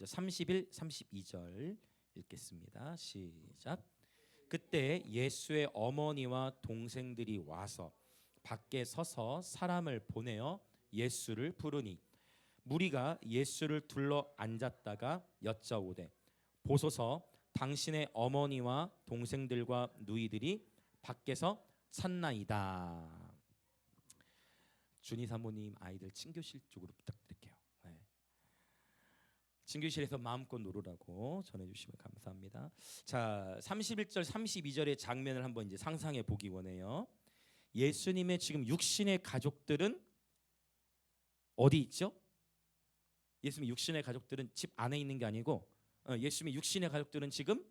31, 32절 읽겠습니다. 시작. 그때 예수의 어머니와 동생들이 와서 밖에 서서 사람을 보내어 예수를 부르니 무리가 예수를 둘러 앉았다가 여짜오되 보소서 당신의 어머니와 동생들과 누이들이 밖에서 찾나이다. 준희 사모님 아이들 친교실 쪽으로 부탁드릴게요. 네. 친교실에서 마음껏 놀으라고 전해주시면 감사합니다. 자, 31절 32절의 장면을 한번 이제 상상해 보기 원해요. 예수님의 지금 육신의 가족들은 어디 있죠? 예수님의 육신의 가족들은 집 안에 있는 게 아니고 예수님의 육신의 가족들은 지금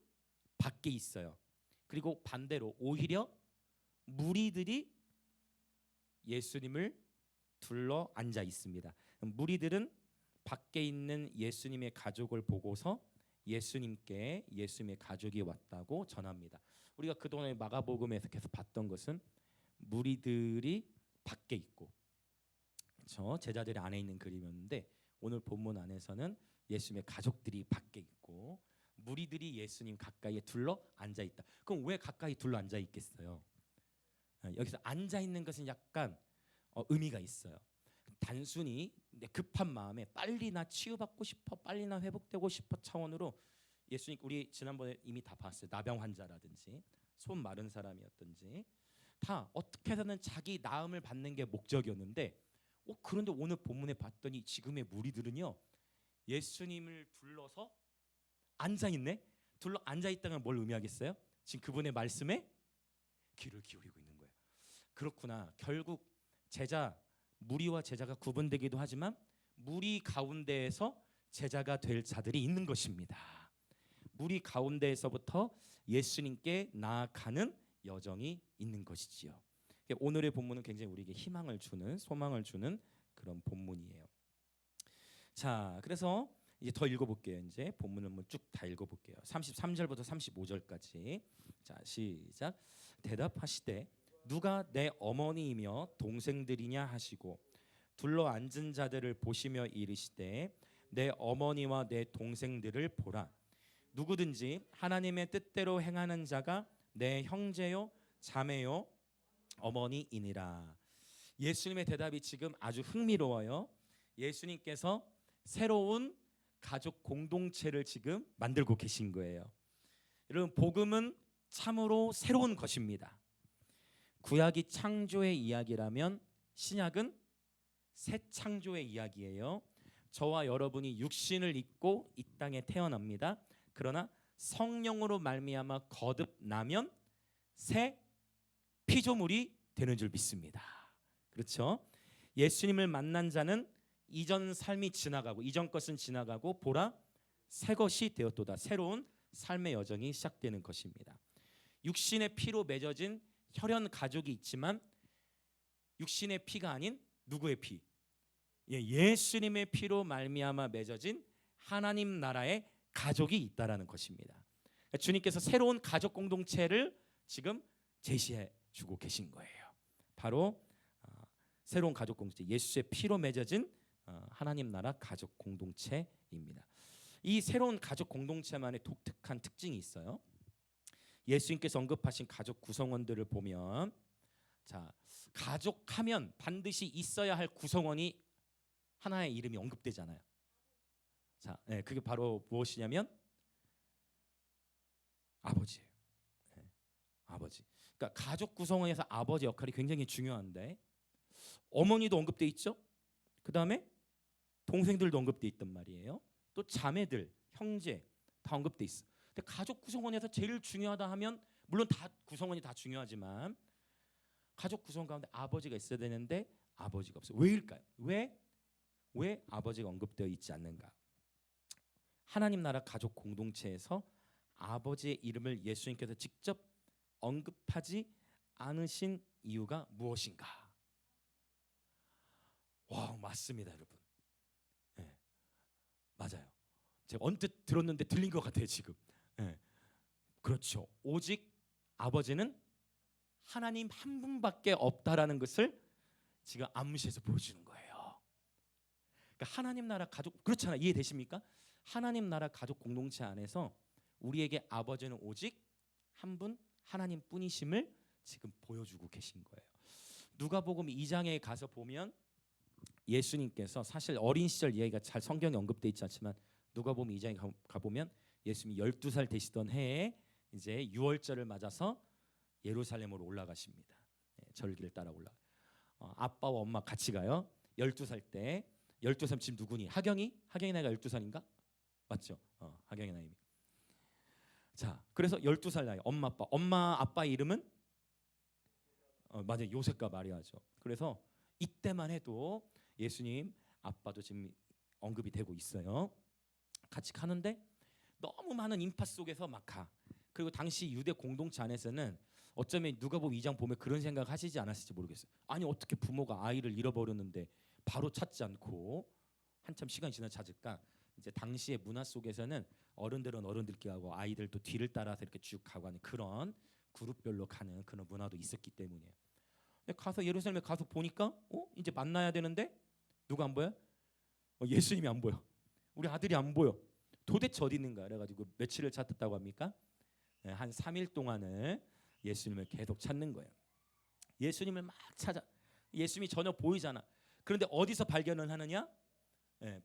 밖에 있어요. 그리고 반대로 오히려 무리들이 예수님을 둘러 앉아 있습니다. 무리들은 밖에 있는 예수님의 가족을 보고서 예수님께 예수님의 가족이 왔다고 전합니다. 우리가 그동안에 마가복음에서 계속 봤던 것은 무리들이 밖에 있고 그렇죠? 제자들이 안에 있는 그림이었는데 오늘 본문 안에서는 예수님의 가족들이 밖에 있고 무리들이 예수님 가까이에 둘러 앉아 있다. 그럼 왜 가까이 둘러 앉아 있겠어요? 여기서 앉아 있는 것은 약간 의미가 있어요. 단순히 급한 마음에 빨리나 치유받고 싶어, 빨리나 회복되고 싶어 차원으로 예수님, 우리 지난번에 이미 다 봤어요. 나병 환자라든지 손 마른 사람이었든지 다 어떻게 해서는 자기 나음을 받는 게 목적이었는데 그런데 오늘 본문에 봤더니 지금의 무리들은요 예수님을 둘러서 앉아있네. 둘러 앉아있다는 뭘 의미하겠어요? 지금 그분의 말씀에 귀를 기울이고 있는 거예요. 그렇구나. 결국 무리와 제자가 구분되기도 하지만 무리 가운데에서 제자가 될 자들이 있는 것입니다. 무리 가운데에서부터 예수님께 나아가는 여정이 있는 것이지요. 오늘의 본문은 굉장히 우리에게 희망을 주는, 소망을 주는 그런 본문이에요. 자, 그래서 이제 더 읽어볼게요. 이제 본문을 한번 쭉 다 읽어볼게요. 33절부터 35절까지. 자, 시작. 대답하시되 누가 내 어머니이며 동생들이냐 하시고 둘러 앉은 자들을 보시며 이르시되 내 어머니와 내 동생들을 보라. 누구든지 하나님의 뜻대로 행하는 자가 내 형제요 자매요 어머니이니라. 예수님의 대답이 지금 아주 흥미로워요. 예수님께서 새로운 가족 공동체를 지금 만들고 계신 거예요. 여러분, 복음은 참으로 새로운 것입니다. 구약이 창조의 이야기라면 신약은 새 창조의 이야기예요. 저와 여러분이 육신을 입고 이 땅에 태어납니다. 그러나 성령으로 말미암아 거듭나면 새 피조물이 되는 줄 믿습니다. 그렇죠? 예수님을 만난 자는 이전 삶이 지나가고 이전 것은 지나가고 보라 새 것이 되었도다. 새로운 삶의 여정이 시작되는 것입니다. 육신의 피로 맺어진 혈연 가족이 있지만 육신의 피가 아닌 누구의 피? 예수님의 피로 말미암아 맺어진 하나님 나라의 가족이 있다라는 것입니다. 주님께서 새로운 가족 공동체를 지금 제시해 주고 계신 거예요. 바로 새로운 가족 공동체, 예수의 피로 맺어진 하나님 나라 가족 공동체입니다. 이 새로운 가족 공동체만의 독특한 특징이 있어요. 예수님께서 언급하신 가족 구성원들을 보면 자, 가족하면 반드시 있어야 할 구성원이 하나의 이름이 언급되잖아요. 자, 그게 바로 무엇이냐면 아버지예요. 아버지. 그러니까 가족 구성원에서 아버지 역할이 굉장히 중요한데 어머니도 언급돼 있죠. 그 다음에 동생들도 언급돼 있단 말이에요. 또 자매들, 형제 다 언급돼 있어. 근데 가족 구성원에서 제일 중요하다 하면 물론 다 구성원이 다 중요하지만 가족 구성원 가운데 아버지가 있어야 되는데 아버지가 없어요. 왜일까요? 왜 아버지가 언급되어 있지 않는가? 하나님 나라 가족 공동체에서 아버지의 이름을 예수님께서 직접 언급하지 않으신 이유가 무엇인가? 와, 맞습니다, 여러분. 네, 맞아요. 제가 언뜻 들었는데 들린 것 같아요, 지금. 네, 그렇죠. 오직 아버지는 하나님 한 분밖에 없다라는 것을 지금 암시해서 보여주는 거예요. 그러니까 하나님 나라 가족 그렇잖아요. 이해되십니까? 하나님 나라 가족 공동체 안에서 우리에게 아버지는 오직 한 분 하나님뿐이심을 지금 보여주고 계신 거예요. 누가복음 2장에 가서 보면 예수님께서 사실 어린 시절 이야기가 잘 성경에 언급돼 있지 않지만 누가복음 2장에 가보면 예수님이 12살 되시던 해에 이제 유월절을 맞아서 예루살렘으로 올라가십니다. 절기를 따라 올라. 아빠와 엄마 같이 가요. 12살 때. 12살 지금 누구니? 하경이 나이가 12살인가? 맞죠? 하경이 나이. 자, 그래서 12살 나이 엄마 아빠 이름은 맞아요. 요셉과 마리아죠. 그래서 이때만 해도 예수님 아빠도 지금 언급이 되고 있어요. 같이 가는데 너무 많은 인파 속에서 막 가. 그리고 당시 유대 공동체 안에서는 어쩌면 누가복음 2장 보면 그런 생각 하시지 않았을지 모르겠어요. 아니 어떻게 부모가 아이를 잃어버렸는데 바로 찾지 않고 한참 시간이 지나 찾을까? 이제 당시의 문화 속에서는 어른들은 어른들끼리 하고 아이들도 뒤를 따라서 이렇게 쭉 가고 하는 그런 그룹별로 가는 그런 문화도 있었기 때문이에요. 근데 가서 예루살렘에 가서 보니까 이제 만나야 되는데 누가 안 보여? 예수님이 안 보여. 우리 아들이 안 보여. 도대체 어디 있는가? 그래가지고 며칠을 찾았다고 합니까? 한 3일 동안을 예수님을 계속 찾는 거예요. 예수님을 막 찾아. 예수님이 전혀 보이잖아. 그런데 어디서 발견을 하느냐?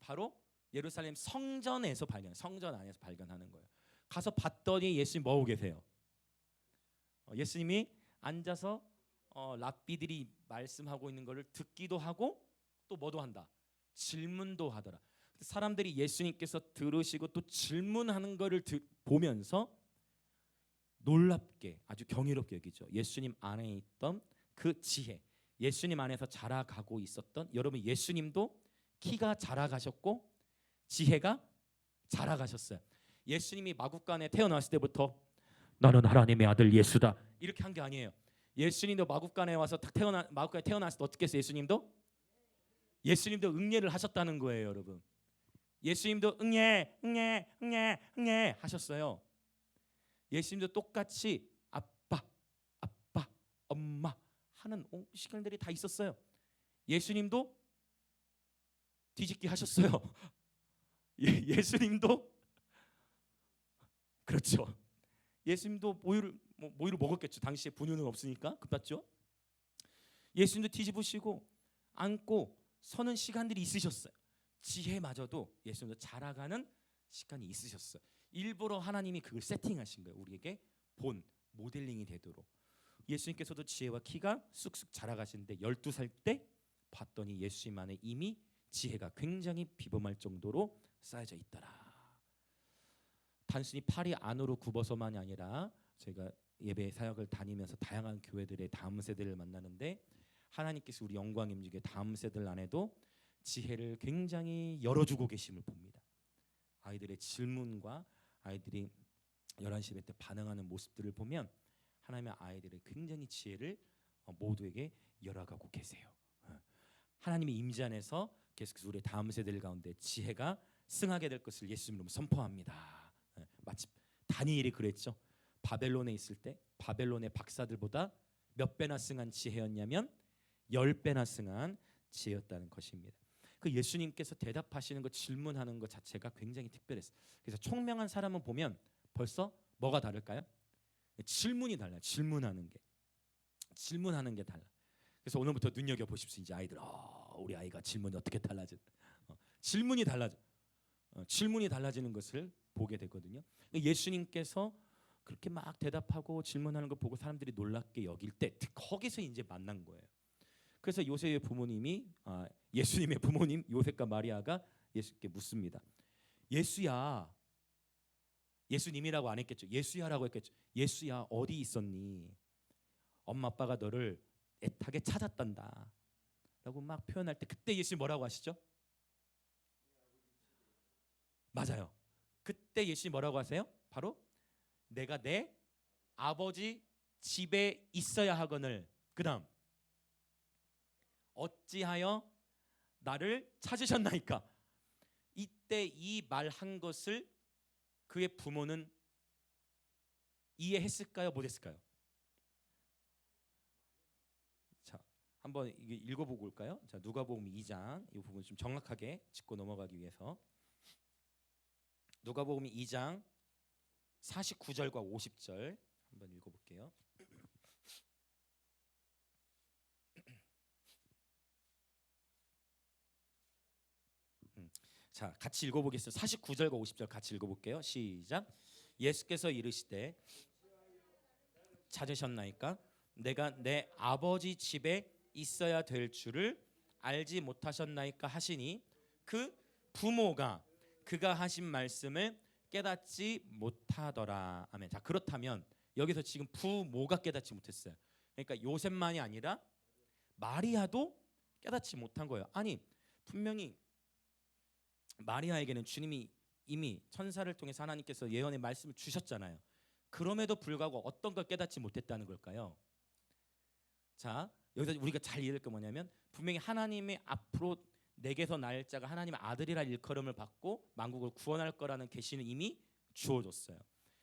바로 예루살렘 성전에서 성전 안에서 발견하는 거예요. 가서 봤더니 예수님 뭐하고 계세요? 예수님이 앉아서 랍비들이 말씀하고 있는 것을 듣기도 하고 또 뭐도 한다. 질문도 하더라. 사람들이 예수님께서 들으시고 또 질문하는 것을 보면서 놀랍게 아주 경이롭게 여기죠. 예수님 안에 있던 그 지혜, 예수님 안에서 자라가고 있었던 여러분 예수님도 키가 자라가셨고 지혜가 자라가셨어요. 예수님이 마구간에 태어났을 때부터 나는 하나님의 아들 예수다 이렇게 한 게 아니에요. 예수님도 마구간에 와서 마구간에 태어났을 때 어떻게 했어요? 예수님도 응예를 하셨다는 거예요, 여러분. 예수님도 응예 하셨어요. 예수님도 똑같이 아빠, 엄마 하는 시간들이 다 있었어요. 예수님도 뒤집기 하셨어요. 예수님도 그렇죠. 예수님도 모유를 먹었겠죠. 당시에 분유는 없으니까 그렇죠. 예수님도 뒤집으시고 앉고 서는 시간들이 있으셨어요. 지혜마저도 예수님도 자라가는 시간이 있으셨어요. 일부러 하나님이 그걸 세팅하신 거예요. 우리에게 본 모델링이 되도록. 예수님께서도 지혜와 키가 쑥쑥 자라가시는데 12살 때 봤더니 예수님 안에 이미 지혜가 굉장히 비범할 정도로 쌓여져 있더라. 단순히 팔이 안으로 굽어서만이 아니라 저희가 예배 사역을 다니면서 다양한 교회들의 다음 세대를 만나는데 하나님께서 우리 영광 임직의 다음 세대들 안에도 지혜를 굉장히 열어주고 계심을 봅니다. 아이들의 질문과 아이들이 11시 예배 때 반응하는 모습들을 보면 하나님의 아이들의 굉장히 지혜를 모두에게 열어가고 계세요. 하나님의 임재 안에서 계속해서 우리 다음 세대들 가운데 지혜가 승하게 될 것을 예수님으로 선포합니다. 마치 다니엘이 그랬죠. 바벨론에 있을 때 바벨론의 박사들보다 몇 배나 승한 지혜였냐면 10배나 승한 지혜였다는 것입니다. 그 예수님께서 대답하시는 것, 질문하는 것 자체가 굉장히 특별했어요. 그래서 총명한 사람은 보면 벌써 뭐가 다를까요? 질문이 달라요. 질문하는 게 달라. 그래서 오늘부터 눈여겨 보십시오. 이제 아이들, 우리 아이가 질문이 어떻게 달라져? 질문이 달라져. 질문이 달라지는 것을 보게 되거든요. 예수님께서 그렇게 막 대답하고 질문하는 거 보고 사람들이 놀랍게 여길 때 거기서 이제 만난 거예요. 그래서 요셉의 부모님이 예수님의 부모님 요셉과 마리아가 예수께 묻습니다. 예수야, 예수님이라고 안 했겠죠. 예수야라고 했겠죠. 예수야 어디 있었니? 엄마 아빠가 너를 애타게 찾았단다 라고 막 표현할 때 그때 예수님 뭐라고 하시죠? 맞아요. 그때 예수님 뭐라고 하세요? 바로 내가 내 아버지 집에 있어야 하거늘 그 다음 어찌하여 나를 찾으셨나이까. 이때 이 말한 것을 그의 부모는 이해했을까요? 못했을까요? 자, 한번 이게 읽어보고 올까요? 자, 누가복음 2장 이 부분 좀 정확하게 짚고 넘어가기 위해서 누가복음 2장 49절과 50절 한번 읽어볼게요. 자, 같이 읽어보겠습니다. 49절과 50절 같이 읽어볼게요. 시작. 예수께서 이르시되 찾으셨나이까? 내가 내 아버지 집에 있어야 될 줄을 알지 못하셨나이까 하시니 그 부모가 그가 하신 말씀을 깨닫지 못하더라. 아멘. 자, 그렇다면 여기서 지금 부모가 깨닫지 못했어요. 그러니까 요셉만이 아니라 마리아도 깨닫지 못한 거예요. 아니, 분명히 마리아에게는 주님이 이미 천사를 통해서 하나님께서 예언의 말씀을 주셨잖아요. 그럼에도 불구하고 어떤 걸 깨닫지 못했다는 걸까요? 자, 여기서 우리가 잘 이해할 게 뭐냐면 분명히 하나님의 앞으로 내게서 날 자가 하나님의 아들이라 일컬음을 받고 만국을 구원할 거라는 계시는 이미 주어졌어요.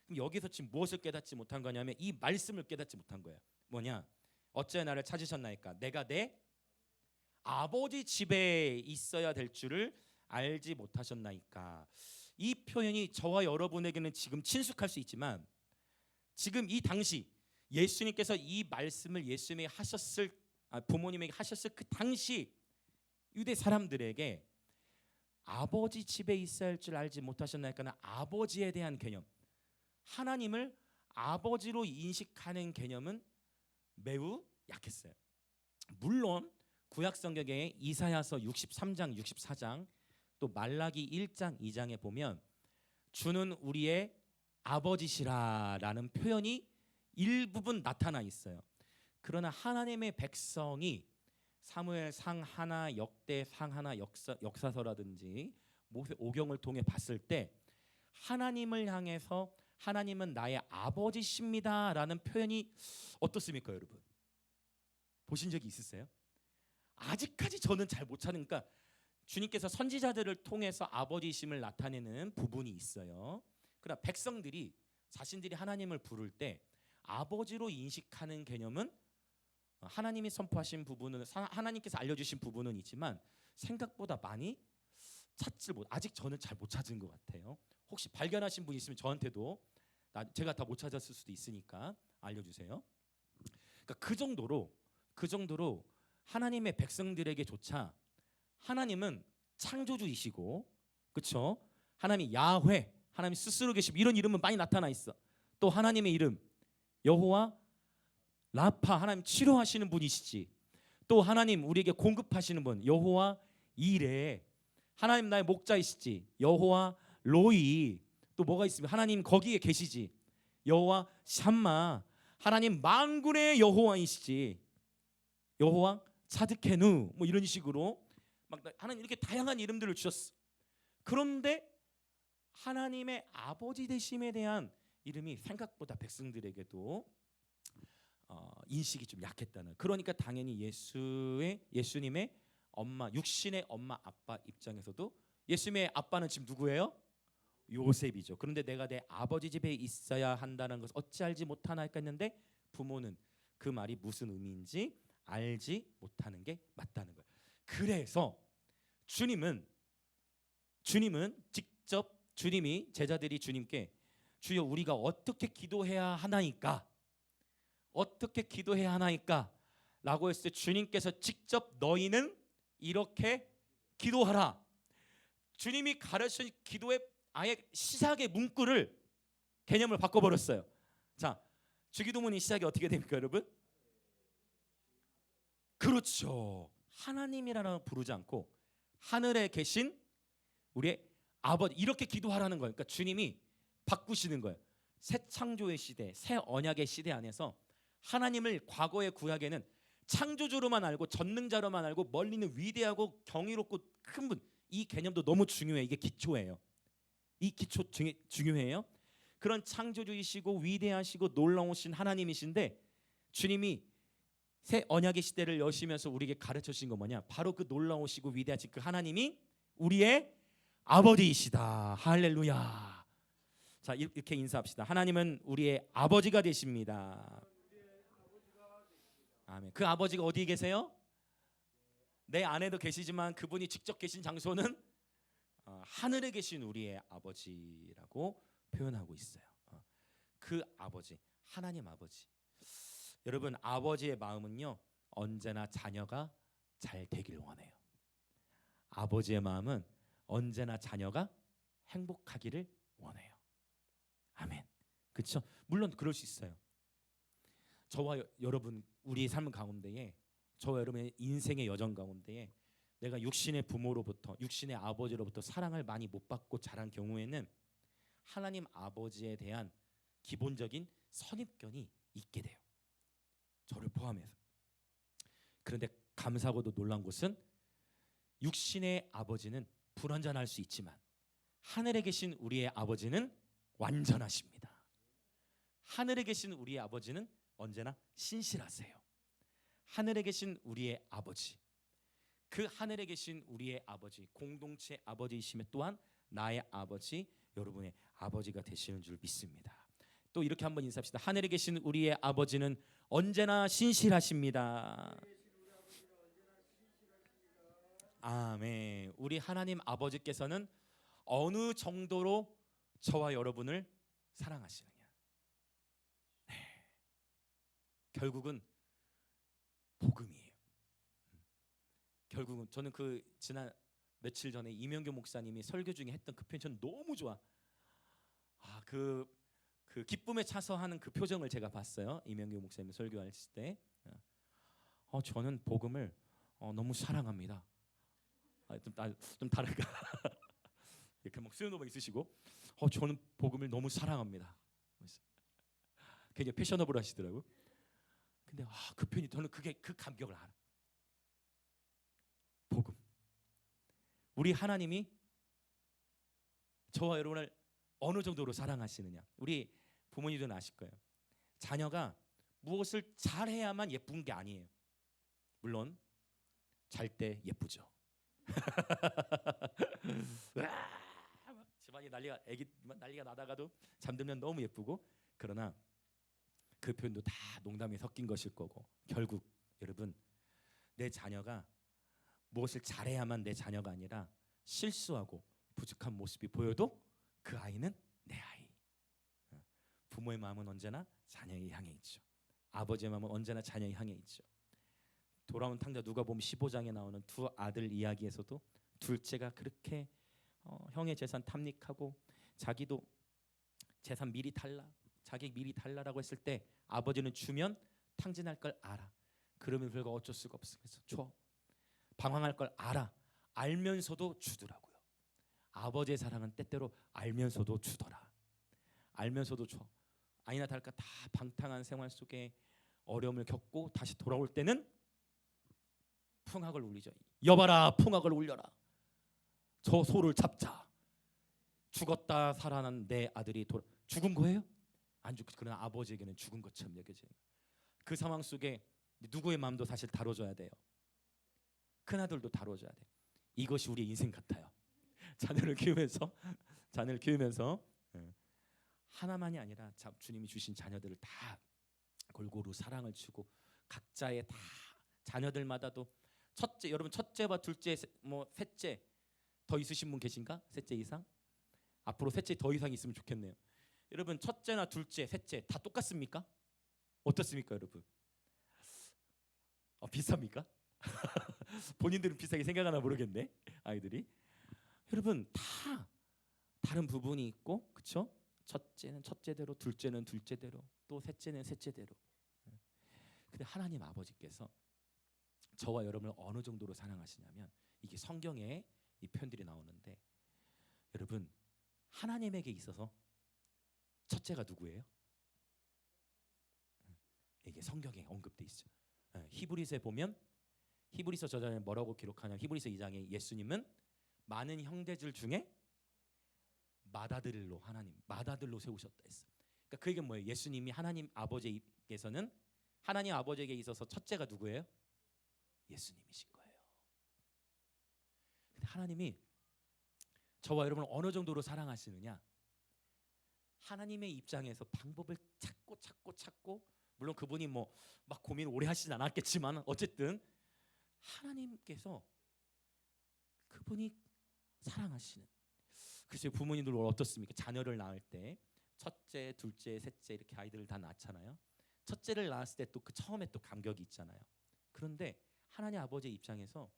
그럼 여기서 지금 무엇을 깨닫지 못한 거냐면 이 말씀을 깨닫지 못한 거예요. 뭐냐? 어째 나를 찾으셨나이까? 내가 내 아버지 집에 있어야 될 줄을 알지 못하셨나이까? 이 표현이 저와 여러분에게는 지금 친숙할 수 있지만 지금 이 당시 예수님께서 이 말씀을 예수님에게 하셨을 부모님에게 하셨을 그 당시 유대 사람들에게 아버지 집에 있어야 할 줄 알지 못하셨나이까는 아버지에 대한 개념, 하나님을 아버지로 인식하는 개념은 매우 약했어요. 물론 구약 성경에 이사야서 63장, 64장 또 말라기 1장, 2장에 보면 주는 우리의 아버지시라라는 표현이 일부분 나타나 있어요. 그러나 하나님의 백성이 사무엘상 하나, 역대상 하나, 역사서라든지 모세 오경을 통해 봤을 때 하나님을 향해서 하나님은 나의 아버지십니다라는 표현이 어떻습니까, 여러분? 보신 적이 있으세요? 아직까지 저는 잘 못 찾으니까 주님께서 선지자들을 통해서 아버지심을 나타내는 부분이 있어요. 그러나 백성들이 자신들이 하나님을 부를 때 아버지로 인식하는 개념은 하나님이 선포하신 부분은 하나님께서 알려주신 부분은 있지만 생각보다 많이 찾질 못. 아직 저는 잘 못 찾은 것 같아요. 혹시 발견하신 분 있으면 저한테도 제가 다 못 찾았을 수도 있으니까 알려주세요. 그러니까 그 정도로 하나님의 백성들에게조차 하나님은 창조주이시고, 그렇죠? 하나님 야훼, 하나님 스스로 계시고 이런 이름은 많이 나타나 있어. 또 하나님의 이름 여호와 라파, 하나님 치료하시는 분이시지. 또 하나님 우리에게 공급하시는 분 여호와 이레, 하나님 나의 목자이시지. 여호와 로이. 또 뭐가 있으면 하나님 거기에 계시지. 여호와 샴마, 하나님 만군의 여호와이시지. 여호와 차드케누, 뭐 이런 식으로 막 하나님 이렇게 다양한 이름들을 주셨어. 그런데 하나님의 아버지 되심에 대한 이름이 생각보다 백성들에게도 인식이 좀 약했다는. 그러니까 당연히 예수님의 엄마, 육신의 엄마 아빠 입장에서도 예수님의 아빠는 지금 누구예요? 요셉이죠. 그런데 내가 내 아버지 집에 있어야 한다는 것을 어찌 알지 못하나이까 했는데 부모는 그 말이 무슨 의미인지 알지 못하는 게 맞다는 거예요. 그래서 주님은 직접 제자들이 주님께 주여 우리가 어떻게 기도해야 하나이까? 어떻게 기도해야 하나이까? 라고 했을 때 주님께서 직접 너희는 이렇게 기도하라. 주님이 가르친 기도의 아예 시작의 문구를 개념을 바꿔버렸어요. 자, 주기도문의 시작이 어떻게 됩니까, 여러분? 그렇죠. 하나님이라고 부르지 않고 하늘에 계신 우리의 아버지, 이렇게 기도하라는 거예요. 그러니까 주님이 바꾸시는 거예요. 새 창조의 시대, 새 언약의 시대 안에서 하나님을 과거의 구약에는 창조주로만 알고 전능자로만 알고 멀리는 위대하고 경이롭고 큰 분, 이 개념도 너무 중요해요. 이게 기초예요. 이 기초 중요해요. 그런 창조주이시고 위대하시고 놀라우신 하나님이신데 주님이 새 언약의 시대를 여시면서 우리에게 가르쳐 주신 거 뭐냐? 바로 그 놀라우시고 위대하신 그 하나님이 우리의 아버지이시다. 할렐루야. 자, 이렇게 인사합시다. 하나님은 우리의 아버지가 되십니다. 아멘. 그 아버지가 어디에 계세요? 내 안에도 계시지만 그분이 직접 계신 장소는 하늘에 계신 우리의 아버지라고 표현하고 있어요. 그 아버지, 하나님 아버지. 여러분, 아버지의 마음은요 언제나 자녀가 잘 되길 원해요. 아버지의 마음은 언제나 자녀가 행복하기를 원해요. 아멘. 그렇죠? 물론 그럴 수 있어요. 저와 여러분 우리의 삶 가운데에, 저와 여러분의 인생의 여정 가운데에 내가 육신의 부모로부터, 육신의 아버지로부터 사랑을 많이 못 받고 자란 경우에는 하나님 아버지에 대한 기본적인 선입견이 있게 돼요. 저를 포함해서. 그런데 감사하고도 놀란 것은 육신의 아버지는 불완전할 수 있지만 하늘에 계신 우리의 아버지는 완전하십니다. 하늘에 계신 우리의 아버지는 언제나 신실하세요. 하늘에 계신 우리의 아버지, 그 하늘에 계신 우리의 아버지, 공동체 아버지이시며 또한 나의 아버지, 여러분의 아버지가 되시는 줄 믿습니다. 또 이렇게 한번 인사합시다. 하늘에 계신 우리의 아버지는 언제나 신실하십니다. 아멘. 우리 하나님 아버지께서는 어느 정도로 저와 여러분을 사랑하시느냐. 네. 결국은 복음이에요. 결국은 저는 그 지난 며칠 전에 이명규 목사님이 설교 중에 했던 그 표현 저는 너무 좋아. 그 기쁨에 차서 하는 그 표정을 제가 봤어요. 이명규 목사님 설교하실 때. 저는 복음을 너무 사랑합니다. 좀 다를까? 이렇게 막 수요노바 있으시고, 저는 복음을 너무 사랑합니다. 굉장히 패셔너블 하시더라고. 근데 그 표현이 저는 그 감격을 알아. 복음. 우리 하나님이 저와 여러분을 어느 정도로 사랑하시느냐. 우리 부모님들은 아실 거예요. 자녀가 무엇을 잘해야만 예쁜 게 아니에요. 물론 잘 때 예쁘죠. 집안이 난리가 나다가도 잠들면 너무 예쁘고, 그러나 그 표현도 다 농담이 섞인 것일 거고, 결국 여러분 내 자녀가 무엇을 잘해야만 내 자녀가 아니라 실수하고 부족한 모습이 보여도 그 아이는 내 아이. 부모의 마음은 언제나 자녀에 향해 있죠. 아버지의 마음은 언제나 자녀에 향해 있죠. 돌아온 탕자 누가복음 15장에 나오는 두 아들 이야기에서도 둘째가 그렇게 형의 재산 탐닉하고 자기도 재산 미리 달라, 자기 미리 달라라고 했을 때 아버지는 주면 탕진할 걸 알아. 그러면 불구하고 어쩔 수가 없어. 그래서 줘. 방황할 걸 알면서도 주더라고요. 아버지의 사랑은 때때로 알면서도 주더라. 알면서도 줘. 아니나 다를까 다 방탕한 생활 속에 어려움을 겪고 다시 돌아올 때는 풍악을 울리죠. 여봐라, 풍악을 울려라. 저 소를 잡자. 죽었다 살아난 내 아들이 죽은 거예요? 안 죽고, 그러나 아버지에게는 죽은 것처럼 여겨지는 거예요. 그 상황 속에 누구의 마음도 사실 다뤄줘야 돼요. 큰아들도 다뤄줘야 돼. 이것이 우리의 인생 같아요. 자녀를 키우면서 하나만이 아니라 주님이 주신 자녀들을 다 골고루 사랑을 주고, 각자의 다 자녀들마다도 첫째, 여러분 첫째와 둘째, 셋째 더 있으신 분 계신가? 셋째 이상? 앞으로 셋째 더 이상 있으면 좋겠네요. 여러분 첫째나 둘째, 셋째 다 똑같습니까? 어떻습니까, 여러분? 비쌉니까? 본인들은 비싸게 생각하나 모르겠네, 아이들이. 여러분 다 다른 부분이 있고, 그렇죠? 첫째는 첫째대로, 둘째는 둘째대로, 또 셋째는 셋째대로. 근데 하나님 아버지께서 저와 여러분을 어느 정도로 사랑하시냐면, 이게 성경에 이 표현들이 나오는데, 여러분 하나님에게 있어서 첫째가 누구예요? 이게 성경에 언급돼 있죠. 히브리서에 보면, 히브리서 저자는 뭐라고 기록하냐면, 히브리서 2장에 예수님은 많은 형제들 중에 맏아들로 세우셨다 했어. 그러니까 그게 뭐예요? 예수님이 하나님 아버지께서는 하나님 아버지에게 있어서 첫째가 누구예요? 예수님이신 거예요. 근데 하나님이 저와 여러분을 어느 정도로 사랑하시느냐? 하나님의 입장에서 방법을 찾고, 물론 그분이 막 고민을 오래 하시진 않았겠지만, 어쨌든 하나님께서 그분이 사랑하시는. 그래서 부모님들 어떻습니까? 자녀를 낳을 때 첫째, 둘째, 셋째 이렇게 아이들을 다 낳잖아요. 첫째를 낳았을 때 또 그 처음에 또 감격이 있잖아요. 그런데 하나님 아버지의 입장에서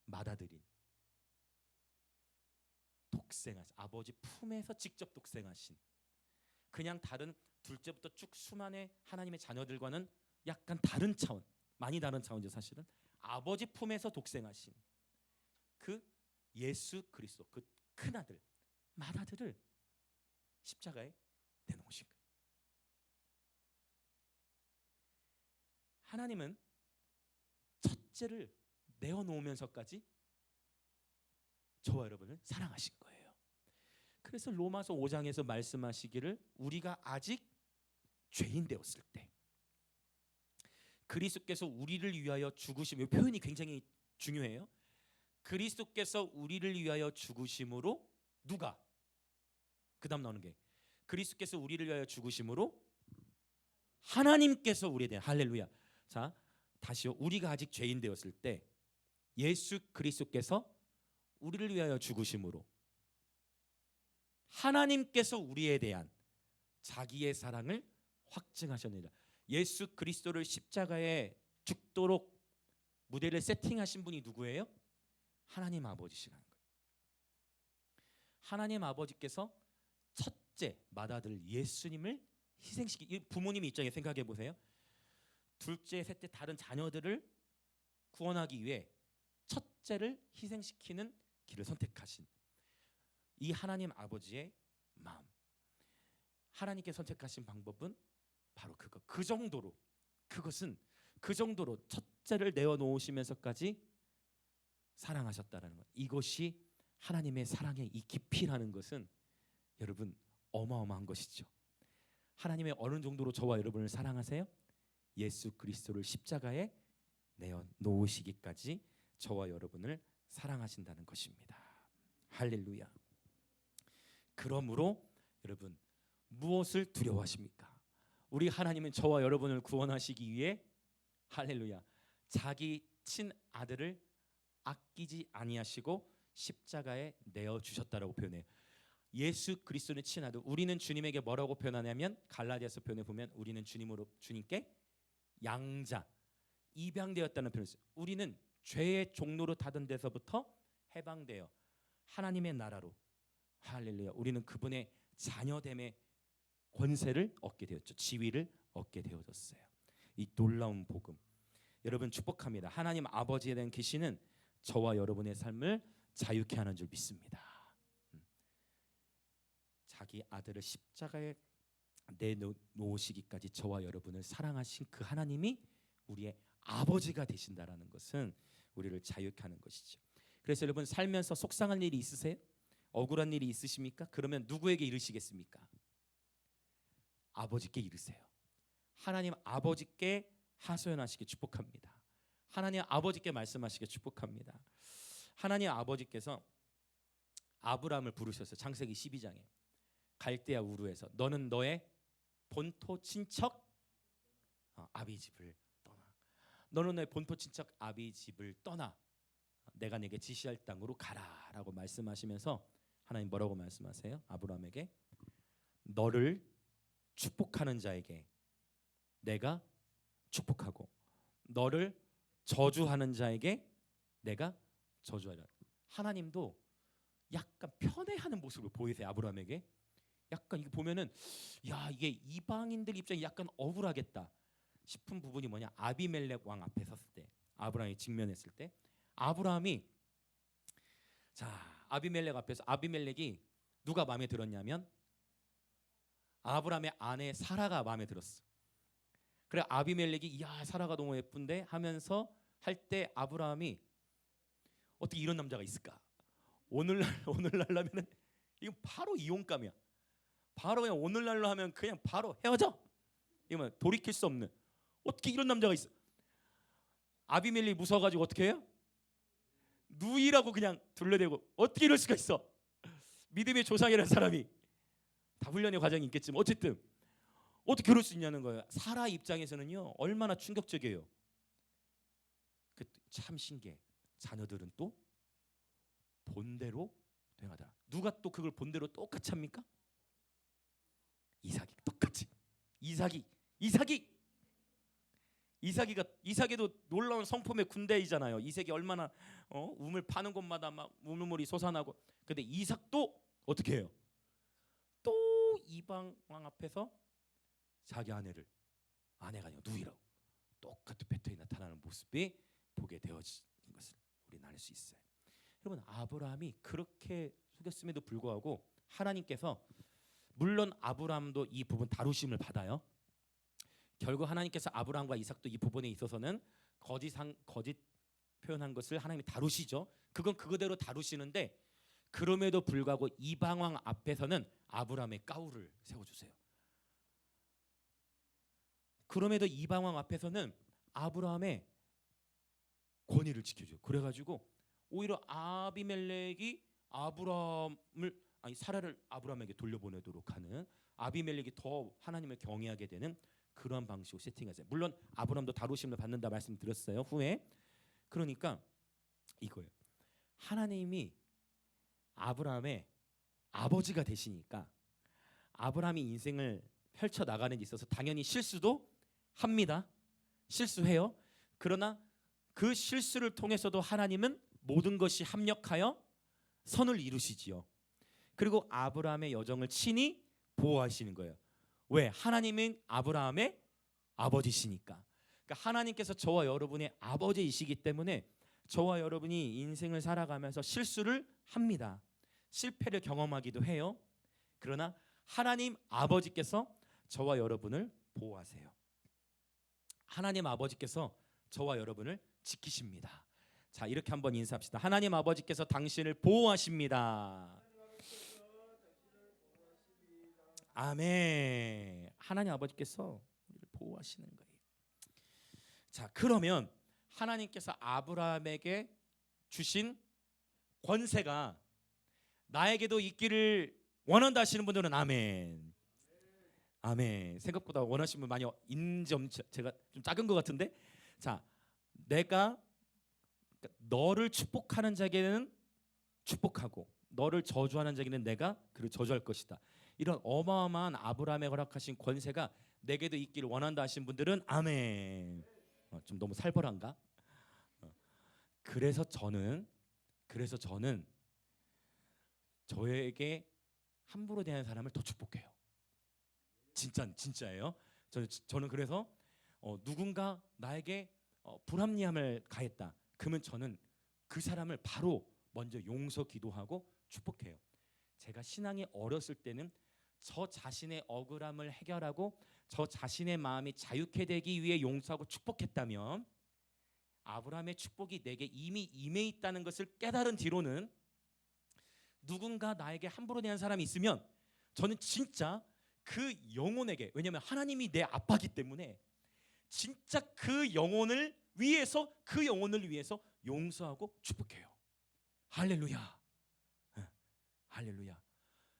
맏아들인 독생하신 아버지 품에서 직접 독생하신, 그냥 다른 둘째부터 쭉 수많은 하나님의 자녀들과는 약간 다른 차원, 많이 다른 차원이죠. 사실은 아버지 품에서 독생하신 그 예수 그리스도, 그 큰아들 맏아들을 십자가에 내놓으신 거예요. 하나님은 첫째를 내어놓으면서까지 저와 여러분을 사랑하신 거예요. 그래서 로마서 5장에서 말씀하시기를 우리가 아직 죄인 되었을 때 그리스도께서 우리를 위하여 죽으심으로, 표현이 굉장히 중요해요. 그리스도께서 우리를 위하여 죽으심으로 누가? 그 다음 나오는 게 그리스도께서 우리를 위하여 죽으심으로 하나님께서 우리에 대한, 할렐루야. 자, 다시요. 우리가 아직 죄인 되었을 때 예수 그리스도께서 우리를 위하여 죽으심으로 하나님께서 우리에 대한 자기의 사랑을 확증하셨느니라. 예수 그리스도를 십자가에 죽도록 무대를 세팅하신 분이 누구예요? 하나님 아버지시라는 거예요. 하나님 아버지께서 첫째 맏아들 예수님을 희생시키, 부모님 입장에 생각해 보세요. 둘째, 셋째 다른 자녀들을 구원하기 위해 첫째를 희생시키는 길을 선택하신 이 하나님 아버지의 마음, 하나님께 선택하신 방법은 바로 그거. 그 정도로, 그것은 그 정도로 첫째를 내어놓으시면서까지 사랑하셨다라는 것. 이것이 하나님의 사랑의 이 깊이라는 것은 여러분 어마어마한 것이죠. 하나님의 어느 정도로 저와 여러분을 사랑하세요? 예수 그리스도를 십자가에 내어놓으시기까지 저와 여러분을 사랑하신다는 것입니다. 할렐루야. 그러므로 여러분 무엇을 두려워하십니까? 우리 하나님은 저와 여러분을 구원하시기 위해, 할렐루야, 자기 친아들을 아끼지 아니하시고 십자가에 내어주셨다라고 표현해요. 예수 그리스도는 친아들. 우리는 주님에게 뭐라고 표현하냐면 갈라디아서 표현에 보면 우리는 주님께 양자, 입양되었다는 표현을 써요. 우리는 죄의 종로로 닫은 데서부터 해방되어 하나님의 나라로, 할렐루야, 우리는 그분의 자녀됨의 권세를 얻게 되었죠. 지위를 얻게 되어졌어요. 이 놀라운 복음 여러분 축복합니다. 하나님 아버지에 대한 계시는 저와 여러분의 삶을 자유케 하는 줄 믿습니다. 자기 아들을 십자가에 내놓으시기까지 저와 여러분을 사랑하신 그 하나님이 우리의 아버지가 되신다라는 것은 우리를 자유케 하는 것이죠. 그래서 여러분 살면서 속상한 일이 있으세요? 억울한 일이 있으십니까? 그러면 누구에게 이르시겠습니까? 아버지께 이르세요. 하나님 아버지께 하소연하시기 축복합니다. 하나님 아버지께 말씀하시기 축복합니다. 하나님 아버지께서 아브라함을 부르셔서 창세기 12장에 갈대아 우르에서 너는 너의 본토 친척 아비 집을 떠나, 너는 너의 본토 친척 아비 집을 떠나 내가 내게 지시할 땅으로 가라라고 말씀하시면서 하나님 뭐라고 말씀하세요? 아브라함에게 너를 축복하는 자에게 내가 축복하고 너를 저주하는 자에게 내가 저주하리라. 하나님도 약간 편애하는 모습을 보이세요. 아브라함에게 약간 이거 보면은 야 이게 이방인들 입장에 약간 억울하겠다 싶은 부분이 뭐냐, 아비멜렉 왕 앞에 섰을 때, 아브라함이 직면했을 때, 아브라함이 자 아비멜렉 앞에서 아비멜렉이 누가 마음에 들었냐면 아브라함의 아내 사라가 마음에 들었어. 그래 아비멜렉이 야 사라가 너무 예쁜데 하면서 할 때 아브라함이 어떻게 이런 남자가 있을까? 오늘날로 하면은 이건 바로 이혼감이야. 바로 그냥 오늘날로 하면 그냥 바로 헤어져. 이건 돌이킬 수 없는. 어떻게 이런 남자가 있어? 아비멜렉이 무서워가지고 어떻게 해요? 누이라고 그냥 둘러대고 어떻게 이럴 수가 있어? 믿음의 조상이라는 사람이 다 훈련의 과정이 있겠지만 어쨌든 어떻게 그럴 수 있냐는 거예요. 사라 입장에서는요 얼마나 충격적이에요. 그 참 신기해. 자녀들은 또 본대로 평행하더라. 누가 또 그걸 본대로 똑같이 합니까? 이삭이 똑같이. 이삭이도 놀라운 성품의 군대이잖아요. 이삭이 얼마나 우물 파는 곳마다 막 우물물이 솟아나고. 근데 이삭도 어떻게 해요? 또 이방 왕 앞에서 자기 아내가 아니라 누이라고 똑같은 패턴이 나타나는 모습이 보게 되어진 것을 우리는 알 수 있어요. 여러분, 아브라함이 그렇게 속였음에도 불구하고 하나님께서, 물론 아브라함도 이 부분 다루심을 받아요. 결국 하나님께서 아브라함과 이삭도 이 부분에 있어서는 거짓 표현한 것을 하나님이 다루시죠. 그건 그거대로 다루시는데, 그럼에도 불구하고 이방왕 앞에서는 아브라함의 까울을 세워주세요. 그럼에도 이방왕 앞에서는 아브라함의 권위를 지켜줘요. 그래가지고 오히려 아비멜렉이 사라를 아브라함에게 돌려보내도록 하는, 아비멜렉이 더 하나님을 경외하게 되는 그런 방식으로 세팅하세요. 물론 아브라함도 다루심을 받는다 말씀드렸어요 후에. 그러니까 이거예요. 하나님이 아브라함의 아버지가 되시니까 아브라함이 인생을 펼쳐 나가는 데 있어서 당연히 실수도 합니다. 실수해요. 그러나 그 실수를 통해서도 하나님은 모든 것이 합력하여 선을 이루시지요. 그리고 아브라함의 여정을 친히 보호하시는 거예요. 왜? 하나님은 아브라함의 아버지시니까. 그러니까 하나님께서 저와 여러분의 아버지이시기 때문에 저와 여러분이 인생을 살아가면서 실수를 합니다. 실패를 경험하기도 해요. 그러나 하나님 아버지께서 저와 여러분을 보호하세요. 하나님 아버지께서 저와 여러분을 지키십니다. 자, 이렇게 한번 인사합시다. 하나님 아버지께서 당신을 보호하십니다. 아멘. 하나님 아버지께서 우리를 보호하시는 거예요. 자, 그러면 하나님께서 아브라함에게 주신 권세가 나에게도 있기를 원한다 하시는 분들은 아멘. 아멘. 생각보다 원하시는 분 많이 있는 점 제가 좀 작은 것 같은데, 자, 내가 너를 축복하는 자에게는 축복하고 너를 저주하는 자에게는 내가 그를 저주할 것이다. 이런 어마어마한 아브라함에 허락하신 권세가 내게도 있기를 원한다 하신 분들은 아멘. 좀 너무 살벌한가? 그래서 저는 저에게 함부로 대하는 사람을 더 축복해요. 진짜예요. 저는 그래서 누군가 나에게 불합리함을 가했다. 그러면 저는 그 사람을 바로 먼저 용서 기도하고 축복해요. 제가 신앙이 어렸을 때는 저 자신의 억울함을 해결하고 저 자신의 마음이 자유케 되기 위해 용서하고 축복했다면, 아브라함의 축복이 내게 이미 임해 있다는 것을 깨달은 뒤로는 누군가 나에게 함부로 대한 사람이 있으면 저는 진짜 그 영혼에게, 왜냐하면 하나님이 내 아빠기 때문에 진짜 그 영혼을 위해서 용서하고 축복해요. 할렐루야. 할렐루야.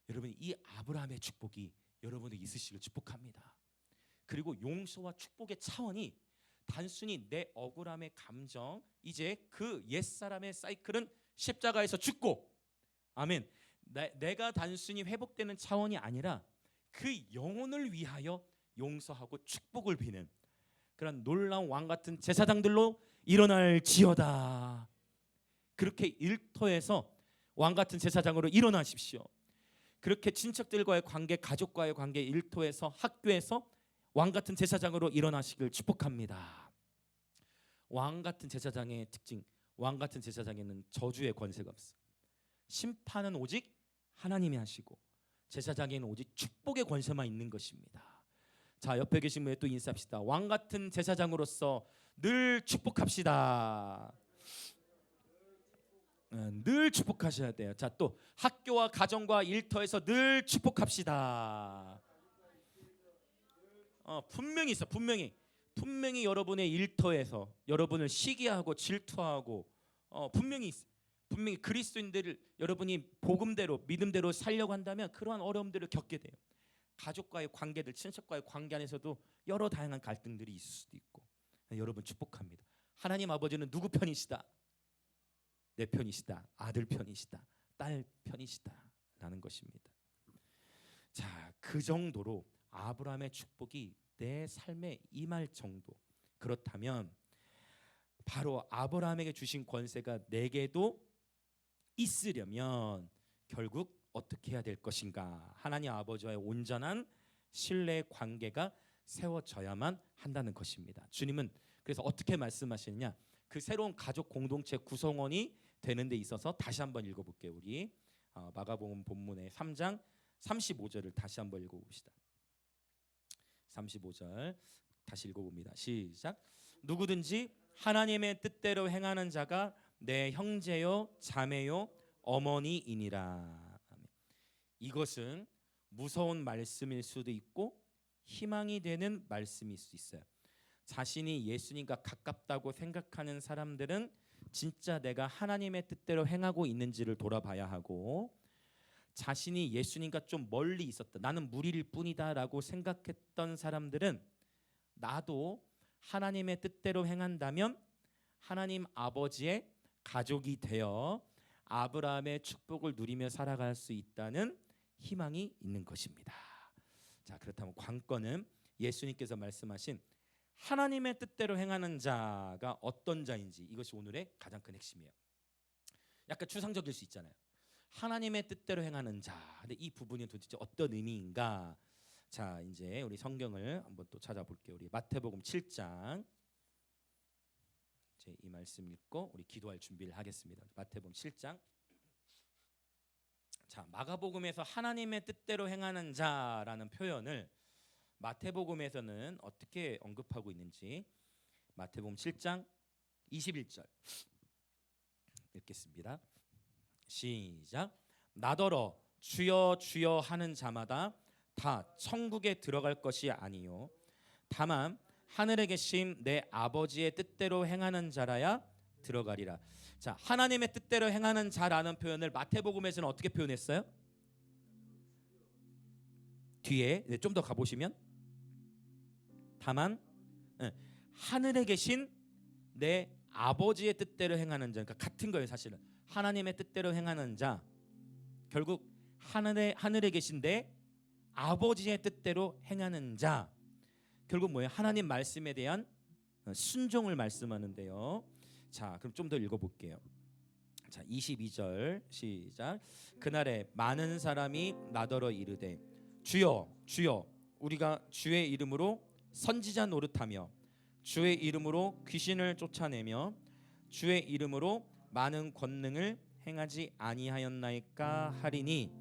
여러분, 이 아브라함의 축복이 여러분에게 있으시길 축복합니다. 그리고 용서와 축복의 차원이 단순히 내 억울함의 감정, 이제 그 옛사람의 사이클은 십자가에서 죽고, 아멘, 내가 단순히 회복되는 차원이 아니라 그 영혼을 위하여 용서하고 축복을 비는 그런 놀라운 왕같은 제사장들로 일어날지어다. 그렇게 일터에서 왕같은 제사장으로 일어나십시오. 그렇게 친척들과의 관계, 가족과의 관계, 일터에서, 학교에서 왕같은 제사장으로 일어나시길 축복합니다. 왕같은 제사장의 특징, 왕같은 제사장에는 저주의 권세가 없어. 심판은 오직 하나님이 하시고 제사장에는 오직 축복의 권세만 있는 것입니다. 자, 옆에 계신 분에 또 인사합시다. 왕같은 제사장으로서 늘 축복합시다. 늘 축복하셔야 돼요. 자, 또 학교와 가정과 일터에서 늘 축복합시다. 분명히 있어. 분명히 여러분의 일터에서 여러분을 시기하고 질투하고 분명히 있어. 분명히 그리스도인들을 여러분이 복음대로 믿음대로 살려고 한다면 그러한 어려움들을 겪게 돼요. 가족과의 관계들, 친척과의 관계 안에서도 여러 다양한 갈등들이 있을 수도 있고. 여러분 축복합니다. 하나님 아버지는 누구 편이시다? 내 편이시다. 아들 편이시다. 딸 편이시다라는 것입니다. 자, 그 정도로 아브라함의 축복이 내 삶에 임할 정도. 그렇다면 바로 아브라함에게 주신 권세가 내게도 있으려면 결국 어떻게 해야 될 것인가? 하나님 아버지와의 온전한 신뢰 관계가 세워져야만 한다는 것입니다. 주님은 그래서 어떻게 말씀하시느냐? 그 새로운 가족 공동체 구성원이 되는 데 있어서 다시 한번 읽어볼게요. 우리 마가복음 본문의 3장 35절을 다시 한번 읽어봅시다. 35절 다시 읽어봅니다. 시작. 누구든지 하나님의 뜻대로 행하는 자가 내 형제요 자매요 어머니이니라. 이것은 무서운 말씀일 수도 있고 희망이 되는 말씀일 수 있어요. 자신이 예수님과 가깝다고 생각하는 사람들은 진짜 내가 하나님의 뜻대로 행하고 있는지를 돌아봐야 하고, 자신이 예수님과 좀 멀리 있었다, 나는 무리일 뿐이다 라고 생각했던 사람들은 나도 하나님의 뜻대로 행한다면 하나님 아버지의 가족이 되어 아브라함의 축복을 누리며 살아갈 수 있다는 희망이 있는 것입니다. 자, 그렇다면 관건은 예수님께서 말씀하신 하나님의 뜻대로 행하는 자가 어떤 자인지, 이것이 오늘의 가장 큰 핵심이에요. 약간 추상적일 수 있잖아요. 하나님의 뜻대로 행하는 자. 근데 이 부분이 도대체 어떤 의미인가? 자, 이제 우리 성경을 한번 또 찾아볼게요. 우리 마태복음 7장. 이제 이 말씀 읽고 우리 기도할 준비를 하겠습니다. 마태복음 7장. 자, 마가복음에서 하나님의 뜻대로 행하는 자라는 표현을 마태복음에서는 어떻게 언급하고 있는지 마태복음 7장 21절 읽겠습니다. 시작. 나더러 주여 주여 하는 자마다 다 천국에 들어갈 것이 아니요 다만 하늘에 계신 내 아버지의 뜻대로 행하는 자라야 들어가리라. 자, 하나님의 뜻대로 행하는 자라는 표현을 마태복음에서는 어떻게 표현했어요? 뒤에 좀 더 가보시면 다만 하늘에 계신 내 아버지의 뜻대로 행하는 자, 그러니까 같은 거예요. 사실은 하나님의 뜻대로 행하는 자, 결국 하늘에 계신 내 아버지의 뜻대로 행하는 자, 결국 뭐예요? 하나님 말씀에 대한 순종을 말씀하는데요. 자, 그럼 좀 더 읽어볼게요. 자, 22절 시작. 그날에 많은 사람이 나더러 이르되 주여 주여 우리가 주의 이름으로 선지자 노릇하며 주의 이름으로 귀신을 쫓아내며 주의 이름으로 많은 권능을 행하지 아니하였나이까 하리니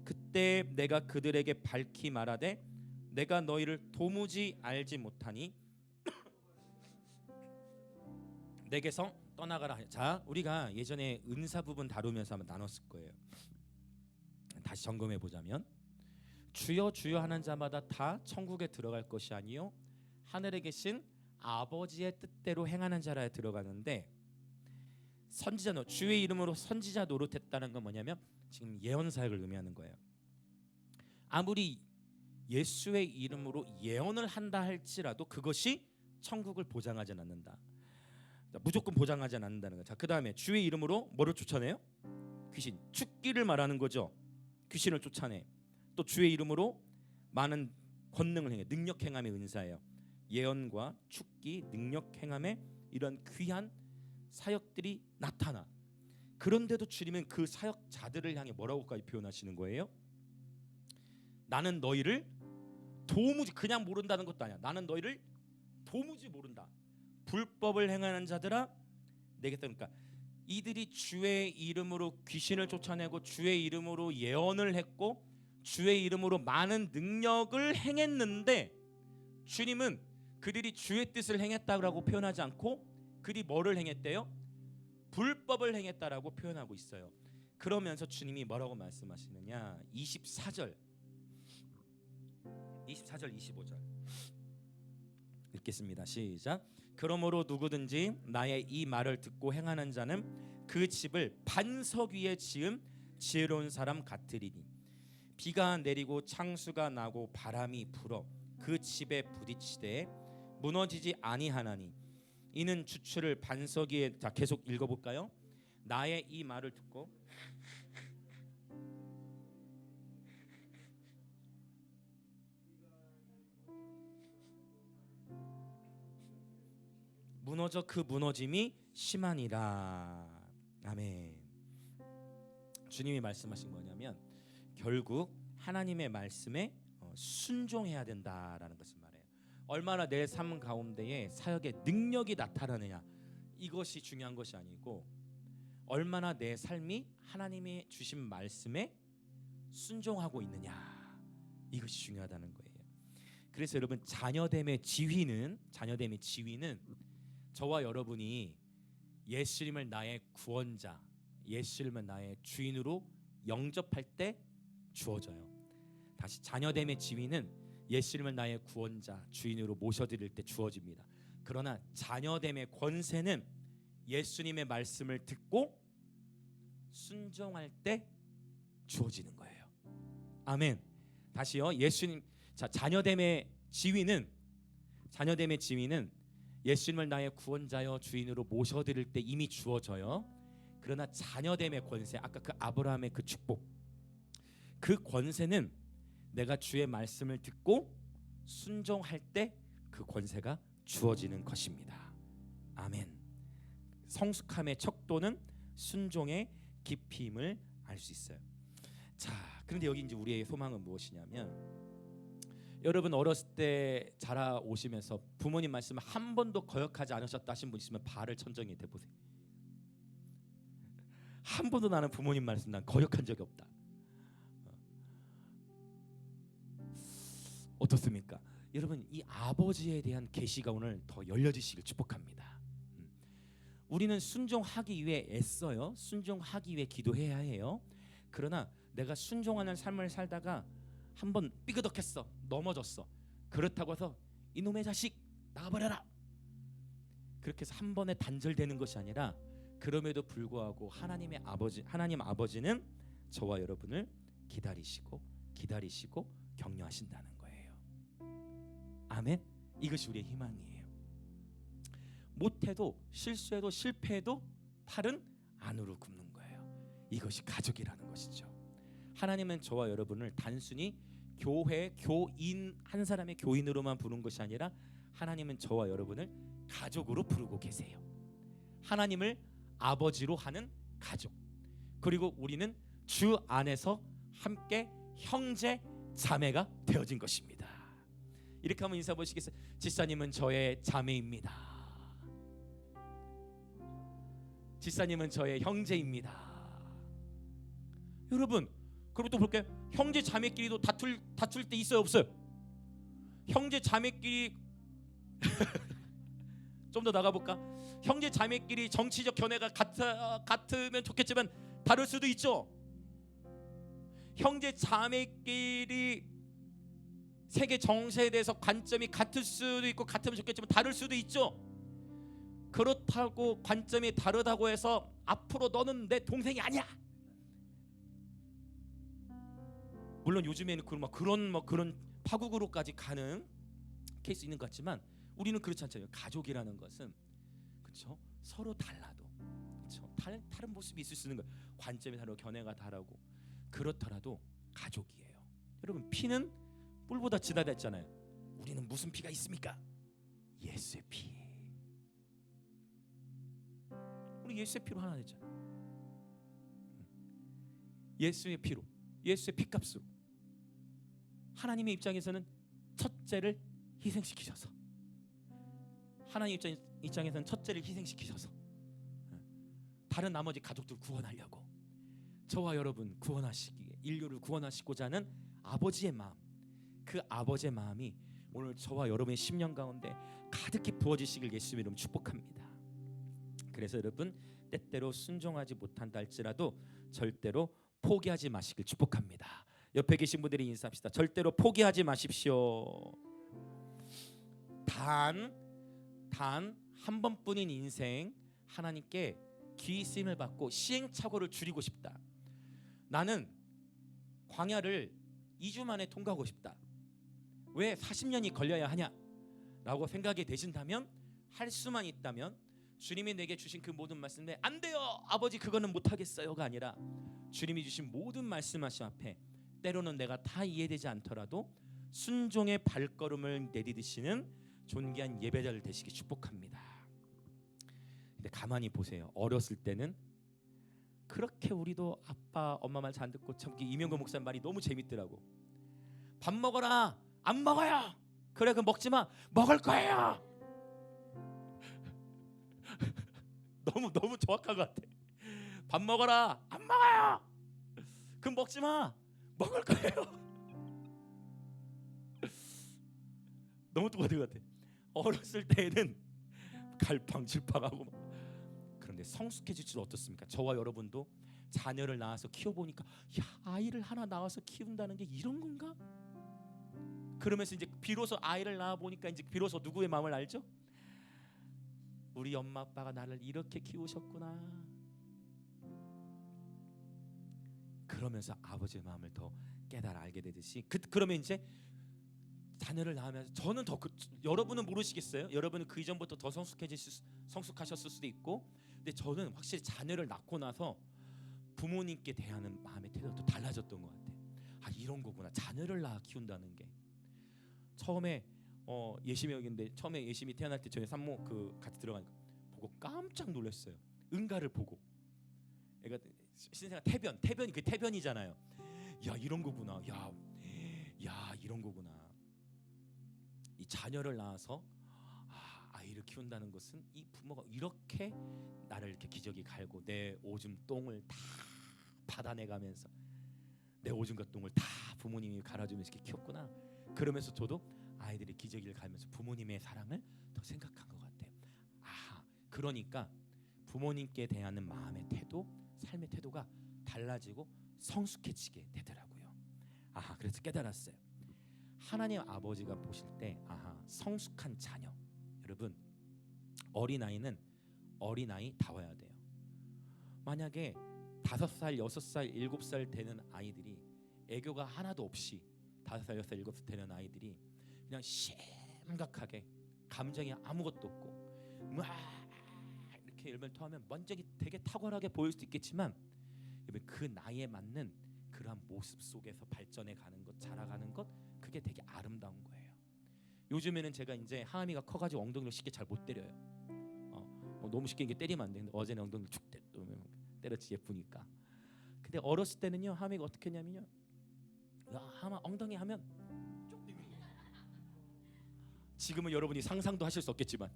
그때 내가 그들에게 밝히 말하되 내가 너희를 도무지 알지 못하니 내게서 떠나가라. 자, 우리가 예전에 은사 부분 다루면서 한번 나눴을 거예요. 다시 점검해 보자면 주여 주여 하는 자마다 다 천국에 들어갈 것이 아니요 하늘에 계신 아버지의 뜻대로 행하는 자라에 들어가는데, 선지자 주의 이름으로 선지자 노릇했다는 건 뭐냐면 지금 예언 사역을 의미하는 거예요. 아무리 예수의 이름으로 예언을 한다 할지라도 그것이 천국을 보장하지 않는다. 무조건 보장하지 않는다는 거죠. 자, 그다음에 주의 이름으로 뭐를 쫓아내요? 귀신, 축기를 말하는 거죠. 귀신을 쫓아내. 또 주의 이름으로 많은 권능을 행해. 능력 행함의 은사예요. 예언과 축기, 능력 행함의 이런 귀한 사역들이 나타나. 그런데도 주님은 그 사역자들을 향해 뭐라고까지 표현하시는 거예요? 나는 너희를 도무지, 그냥 모른다는 것도 아니야. 나는 너희를 도무지 모른다. 불법을 행하는 자들아 내게 따르니까, 이들이 주의 이름으로 귀신을 쫓아내고 주의 이름으로 예언을 했고 주의 이름으로 많은 능력을 행했는데, 주님은 그들이 주의 뜻을 행했다고 표현하지 않고 그들이 뭐를 행했대요? 불법을 행했다라고 표현하고 있어요. 그러면서 주님이 뭐라고 말씀하시느냐? 24절 25절 읽겠습니다. 시작. 그러므로 누구든지 나의 이 말을 듣고 행하는 자는 그 집을 반석 위에 지은 지혜로운 사람 같으리니 비가 내리고 창수가 나고 바람이 불어 그 집에 부딪히되 무너지지 아니하나니 이는 주추를 반석 위에. 자, 계속 읽어볼까요? 나의 이 말을 듣고 무너져 그 무너짐이 심하니라. 아멘. 주님이 말씀하신 뭐냐면 결국 하나님의 말씀에 순종해야 된다라는 것을 말해요. 얼마나 내 삶 가운데에 사역의 능력이 나타나느냐, 이것이 중요한 것이 아니고 얼마나 내 삶이 하나님이 주신 말씀에 순종하고 있느냐, 이것이 중요하다는 거예요. 그래서 여러분, 자녀됨의 지위는 저와 여러분이 예수님을 나의 구원자, 예수님을 나의 주인으로 영접할 때 주어져요. 다시, 자녀됨의 지위는 예수님을 나의 구원자, 주인으로 모셔드릴 때 주어집니다. 그러나 자녀됨의 권세는 예수님의 말씀을 듣고 순종할 때 주어지는 거예요. 아멘. 다시요. 자녀됨의 지위는 예수님을 나의 구원자여 주인으로 모셔드릴 때 이미 주어져요. 그러나 자녀됨의 권세, 아까 그 아브라함의 그 축복, 그 권세는 내가 주의 말씀을 듣고 순종할 때 그 권세가 주어지는 것입니다. 아멘. 성숙함의 척도는 순종의 깊이임을 알 수 있어요. 자, 그런데 여기 이제 우리의 소망은 무엇이냐면, 여러분 어렸을 때 자라오시면서 부모님 말씀을 한 번도 거역하지 않으셨다 하신 분 있으면 발을 천정히 대보세요. 한 번도 나는 부모님 말씀 난 거역한 적이 없다. 어떻습니까? 여러분, 이 아버지에 대한 계시가 오늘 더 열려지시길 축복합니다. 우리는 순종하기 위해 애써요. 순종하기 위해 기도해야 해요. 그러나 내가 순종하는 삶을 살다가 한번 삐그덕했어, 넘어졌어. 그렇다고 해서 이놈의 자식 나가버려라, 그렇게 해서 한 번에 단절되는 것이 아니라, 그럼에도 불구하고 하나님 아버지는 저와 여러분을 기다리시고 격려하신다는 거예요. 아멘. 이것이 우리의 희망이에요. 못해도, 실수해도, 실패해도 팔은 안으로 굽는 거예요. 이것이 가족이라는 것이죠. 하나님은 저와 여러분을 단순히 교회 교인, 한 사람의 교인으로만 부른 것이 아니라 하나님은 저와 여러분을 가족으로 부르고 계세요. 하나님을 아버지로 하는 가족, 그리고 우리는 주 안에서 함께 형제 자매가 되어진 것입니다. 이렇게 한번 인사 보시겠어요? 지사님은 저의 자매입니다. 지사님은 저의 형제입니다. 여러분, 그리고 또 볼게요. 형제 자매끼리도 다툴 때 있어요, 없어요? 형제 자매끼리 좀 더 나가볼까? 형제 자매끼리 정치적 견해가 같으면 좋겠지만 다를 수도 있죠. 형제 자매끼리 세계 정세에 대해서 관점이 같을 수도 있고 같으면 좋겠지만 다를 수도 있죠. 그렇다고 관점이 다르다고 해서 앞으로 너는 내 동생이 아니야. 물론 요즘에는 그런 파국으로까지 가는 케이스 있는 것 같지만 우리는 그렇지 않잖아요. 가족이라는 것은, 그렇죠? 서로 달라도, 그렇죠? 다른 모습이 있을 수 있는 거예요. 관점이 다르고 견해가 다르고, 그렇더라도 가족이에요. 여러분, 피는 뿔보다 진하다 했잖아요. 우리는 무슨 피가 있습니까? 예수의 피. 우리 예수의 피로 하나 됐잖아요. 예수의 피로, 예수의 피값으로 하나님의 입장에서는 첫째를 희생시키셔서, 하나님 입장에서는 첫째를 희생시키셔서 다른 나머지 가족들 구원하려고 저와 여러분 구원하시기에, 인류를 구원하시고자 하는 아버지의 마음, 그 아버지의 마음이 오늘 저와 여러분의 심령 가운데 가득히 부어지시길 예수님 이름 축복합니다. 그래서 여러분, 때때로 순종하지 못한다 할지라도 절대로 포기하지 마시길 축복합니다. 옆에 계신 분들이 인사합시다. 절대로 포기하지 마십시오. 단 한 번뿐인 인생 하나님께 귀히 쓰임을 받고 시행착오를 줄이고 싶다. 나는 광야를 2주 만에 통과하고 싶다. 왜 40년이 걸려야 하냐라고 생각이 되신다면, 할 수만 있다면 주님이 내게 주신 그 모든 말씀에 안 돼요 아버지 그거는 못하겠어요가 아니라, 주님이 주신 모든 말씀하심 앞에 때로는 내가 다 이해되지 않더라도 순종의 발걸음을 내디디시는 존귀한 예배자를 되시기 축복합니다. 근데 가만히 보세요. 어렸을 때는 그렇게 우리도 아빠 엄마 말 잘 듣고 참 이명근 목사님 말이 너무 재밌더라고. 밥 먹어라. 안 먹어요. 그래 그럼 먹지 마. 먹을 거예요. 너무 정확한 것 같아. 밥 먹어라. 안 먹어요. 그럼 먹지 마. 먹을 거예요. 너무 똑같은 것 같아. 어렸을 때에는 갈팡질팡하고 막. 그런데 성숙해질수록 어떻습니까? 저와 여러분도 자녀를 낳아서 키워보니까 야, 아이를 하나 낳아서 키운다는 게 이런 건가? 그러면서 이제 비로소 아이를 낳아 보니까 이제 비로소 누구의 마음을 알죠? 우리 엄마 아빠가 나를 이렇게 키우셨구나. 그러면서 아버지의 마음을 더 깨달아 알게 되듯이 그러면 이제 자녀를 낳으면서 저는 더 여러분은 모르시겠어요? 여러분은 그 이전부터 더 성숙하셨을 수도 있고, 근데 저는 확실히 자녀를 낳고 나서 부모님께 대하는 마음의 태도가 또 달라졌던 것 같아요. 아 이런 거구나. 자녀를 낳아 키운다는 게. 처음에 예심이 여기인데 처음에 예심이 태어날 때 저희 산모 같이 들어가니까 보고 깜짝 놀랐어요. 응가를 보고. 애가 신생아 태변이 그 태변이잖아요. 야 이런 거구나. 야 이런 거구나. 이 자녀를 낳아서 아이를 키운다는 것은 이 부모가 이렇게 나를 이렇게 기저귀 갈고 내 오줌 똥을 다 받아내가면서 내 오줌과 똥을 다 부모님이 갈아주면서 이렇게 키웠구나. 그러면서 저도 아이들이 기저귀를 갈면서 부모님의 사랑을 더 생각한 것 같아요. 그러니까 부모님께 대하는 마음의 태도, 삶의 태도가 달라지고 성숙해지게 되더라고요. 그래서 깨달았어요. 하나님 아버지가 보실 때 성숙한 자녀. 여러분 어린아이는 어린아이다워야 돼요. 만약에 5살, 6살, 7살 되는 아이들이 애교가 하나도 없이 5살, 6살, 7살 되는 아이들이 그냥 심각하게 감정이 아무것도 없고 이렇게 열매를 토하면 먼저기 되게 탁월하게 보일 수도 있겠지만 그 나이에 맞는 그러한 모습 속에서 발전해 가는 것, 자라가는 것, 그게 되게 아름다운 거예요. 요즘에는 제가 이제 하은이가 커가지고 엉덩이를 쉽게 잘 못 때려요. 너무 쉽게 이게 때리면 안 되는데 어제는 엉덩이를 축 때렸지 예쁘니까. 근데 어렸을 때는요 하은이가 어떻게 했냐면요, 하은아 엉덩이 하면 쭉 내밀어. 지금은 여러분이 상상도 하실 수 없겠지만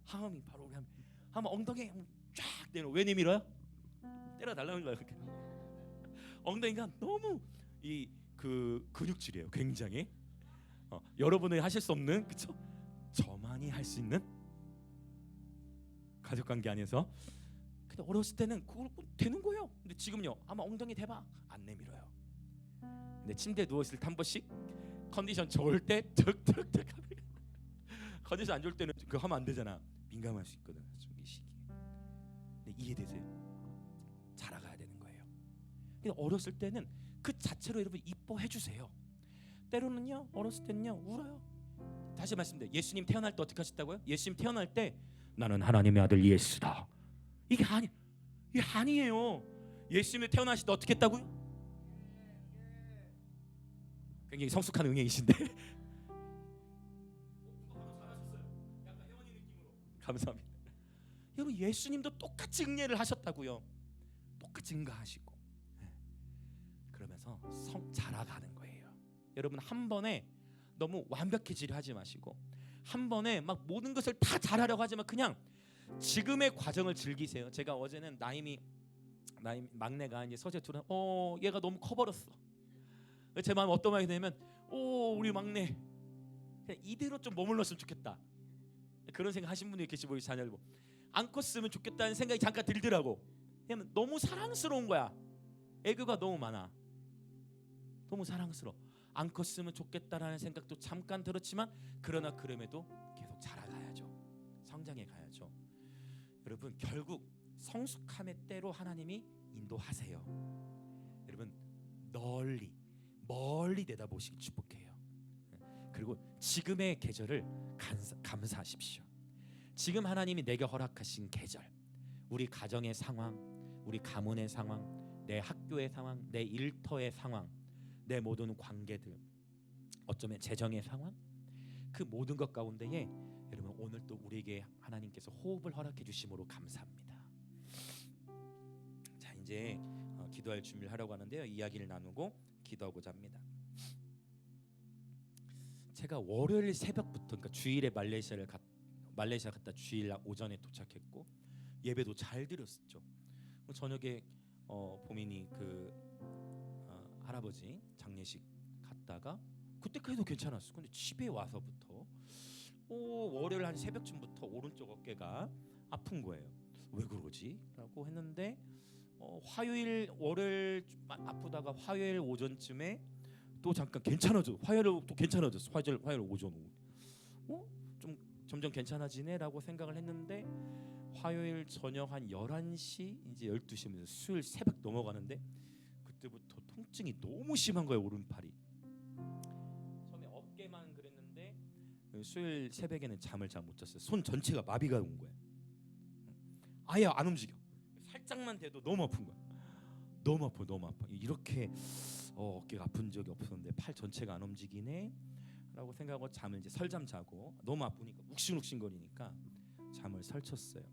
하은이 바로 우리 하면 엉덩이 쫙 내밀어. 왜 내밀어요? 때려달라는 거예요. 엉덩이가 너무 그 근육질이에요. 굉장히 여러분이 하실 수 없는, 그쵸? 저만이 할 수 있는 가족관계 안에서. 근데 어렸을 때는 그걸 되는 거예요. 근데 지금요 아마 엉덩이 대봐 안 내밀어요. 근데 침대에 누워있을 때 한 번씩 컨디션 좋을 때 툭툭툭 컨디션 안 좋을 때는 그거 하면 안 되잖아. 민감할 수 있거든. 이 시기에. 근데 이해되세요? 자라가야 되는 거예요. 근데 어렸을 때는 그 자체로 여러분 이뻐해 주세요. 때로는요 어렸을 때는요 울어요. 다시 말씀드려요. 예수님 태어날 때 어떻게 하셨다고요? 예수님 태어날 때 나는 하나님의 아들 예수다. 이게 아니에요. 예수님이 태어나실 때 어떻게 했다고요? 굉장히 성숙한 응애이신데 감사합니다. 여러분 예수님도 똑같이 응애를 하셨다고요. 똑같이 응가하시고 그러면서 자라가는 거예요. 여러분 한 번에 너무 완벽해지려 하지 마시고 한 번에 막 모든 것을 다 잘하려고 하지만 그냥 지금의 과정을 즐기세요. 제가 어제는 나이 막내가 이제 서재 둘은 얘가 너무 커버렸어. 제 마음에 어떤 마음이 드냐면 우리 막내 그냥 이대로 좀 머물렀으면 좋겠다. 그런 생각 하신 분들이 계시고 자녀를 안 컸으면 좋겠다는 생각이 잠깐 들더라고. 왜냐면 너무 사랑스러운 거야. 애교가 너무 많아. 너무 사랑스러워. 안 컸으면 좋겠다라는 생각도 잠깐 들었지만 그러나 그럼에도 계속 자라가야죠. 성장해 가야죠. 여러분 결국 성숙함의 때로 하나님이 인도하세요. 여러분 멀리 내다보시기 축복해요. 그리고 지금의 계절을 감사하십시오. 지금 하나님이 내게 허락하신 계절, 우리 가정의 상황, 우리 가문의 상황, 내 학교의 상황, 내 일터의 상황, 내 모든 관계들, 어쩌면 재정의 상황, 그 모든 것 가운데에 여러분 오늘 또 우리에게 하나님께서 호흡을 허락해 주심으로 감사합니다. 자, 이제 기도할 준비를 하려고 하는데요. 이야기를 나누고 기도하고자 합니다. 제가 월요일 새벽부터, 그러니까 주일에 말레이시아 갔다 주일 오전에 도착했고 예배도 잘 드렸었죠. 저녁에 보민이 할아버지 장례식 갔다가 그때까지도 괜찮았어. 근데 집에 와서부터 월요일 한 새벽쯤부터 오른쪽 어깨가 아픈 거예요. 왜 그러지? 라고 했는데 월요일 아프다가 화요일 오전쯤에 또 잠깐 괜찮아져. 화요일 또 괜찮아졌어. 화요일 오전 좀 점점 괜찮아지네라고 생각을 했는데 화요일 저녁 한 11시 이제 12시면 수요일 새벽 넘어가는데 그때부터 통증이 너무 심한 거예요. 오른팔이. 처음에 어깨만 그랬는데 수요일 새벽에는 잠을 잘 못 잤어요. 손 전체가 마비가 온 거예요. 아예 안 움직여. 살짝만 돼도 너무 아픈 거야. 너무 아파. 이렇게 어깨가 아픈 적이 없었는데 팔 전체가 안 움직이네 라고 생각하고 잠을 이제 설잠 자고 너무 아프니까 욱신욱신거리니까 잠을 설쳤어요.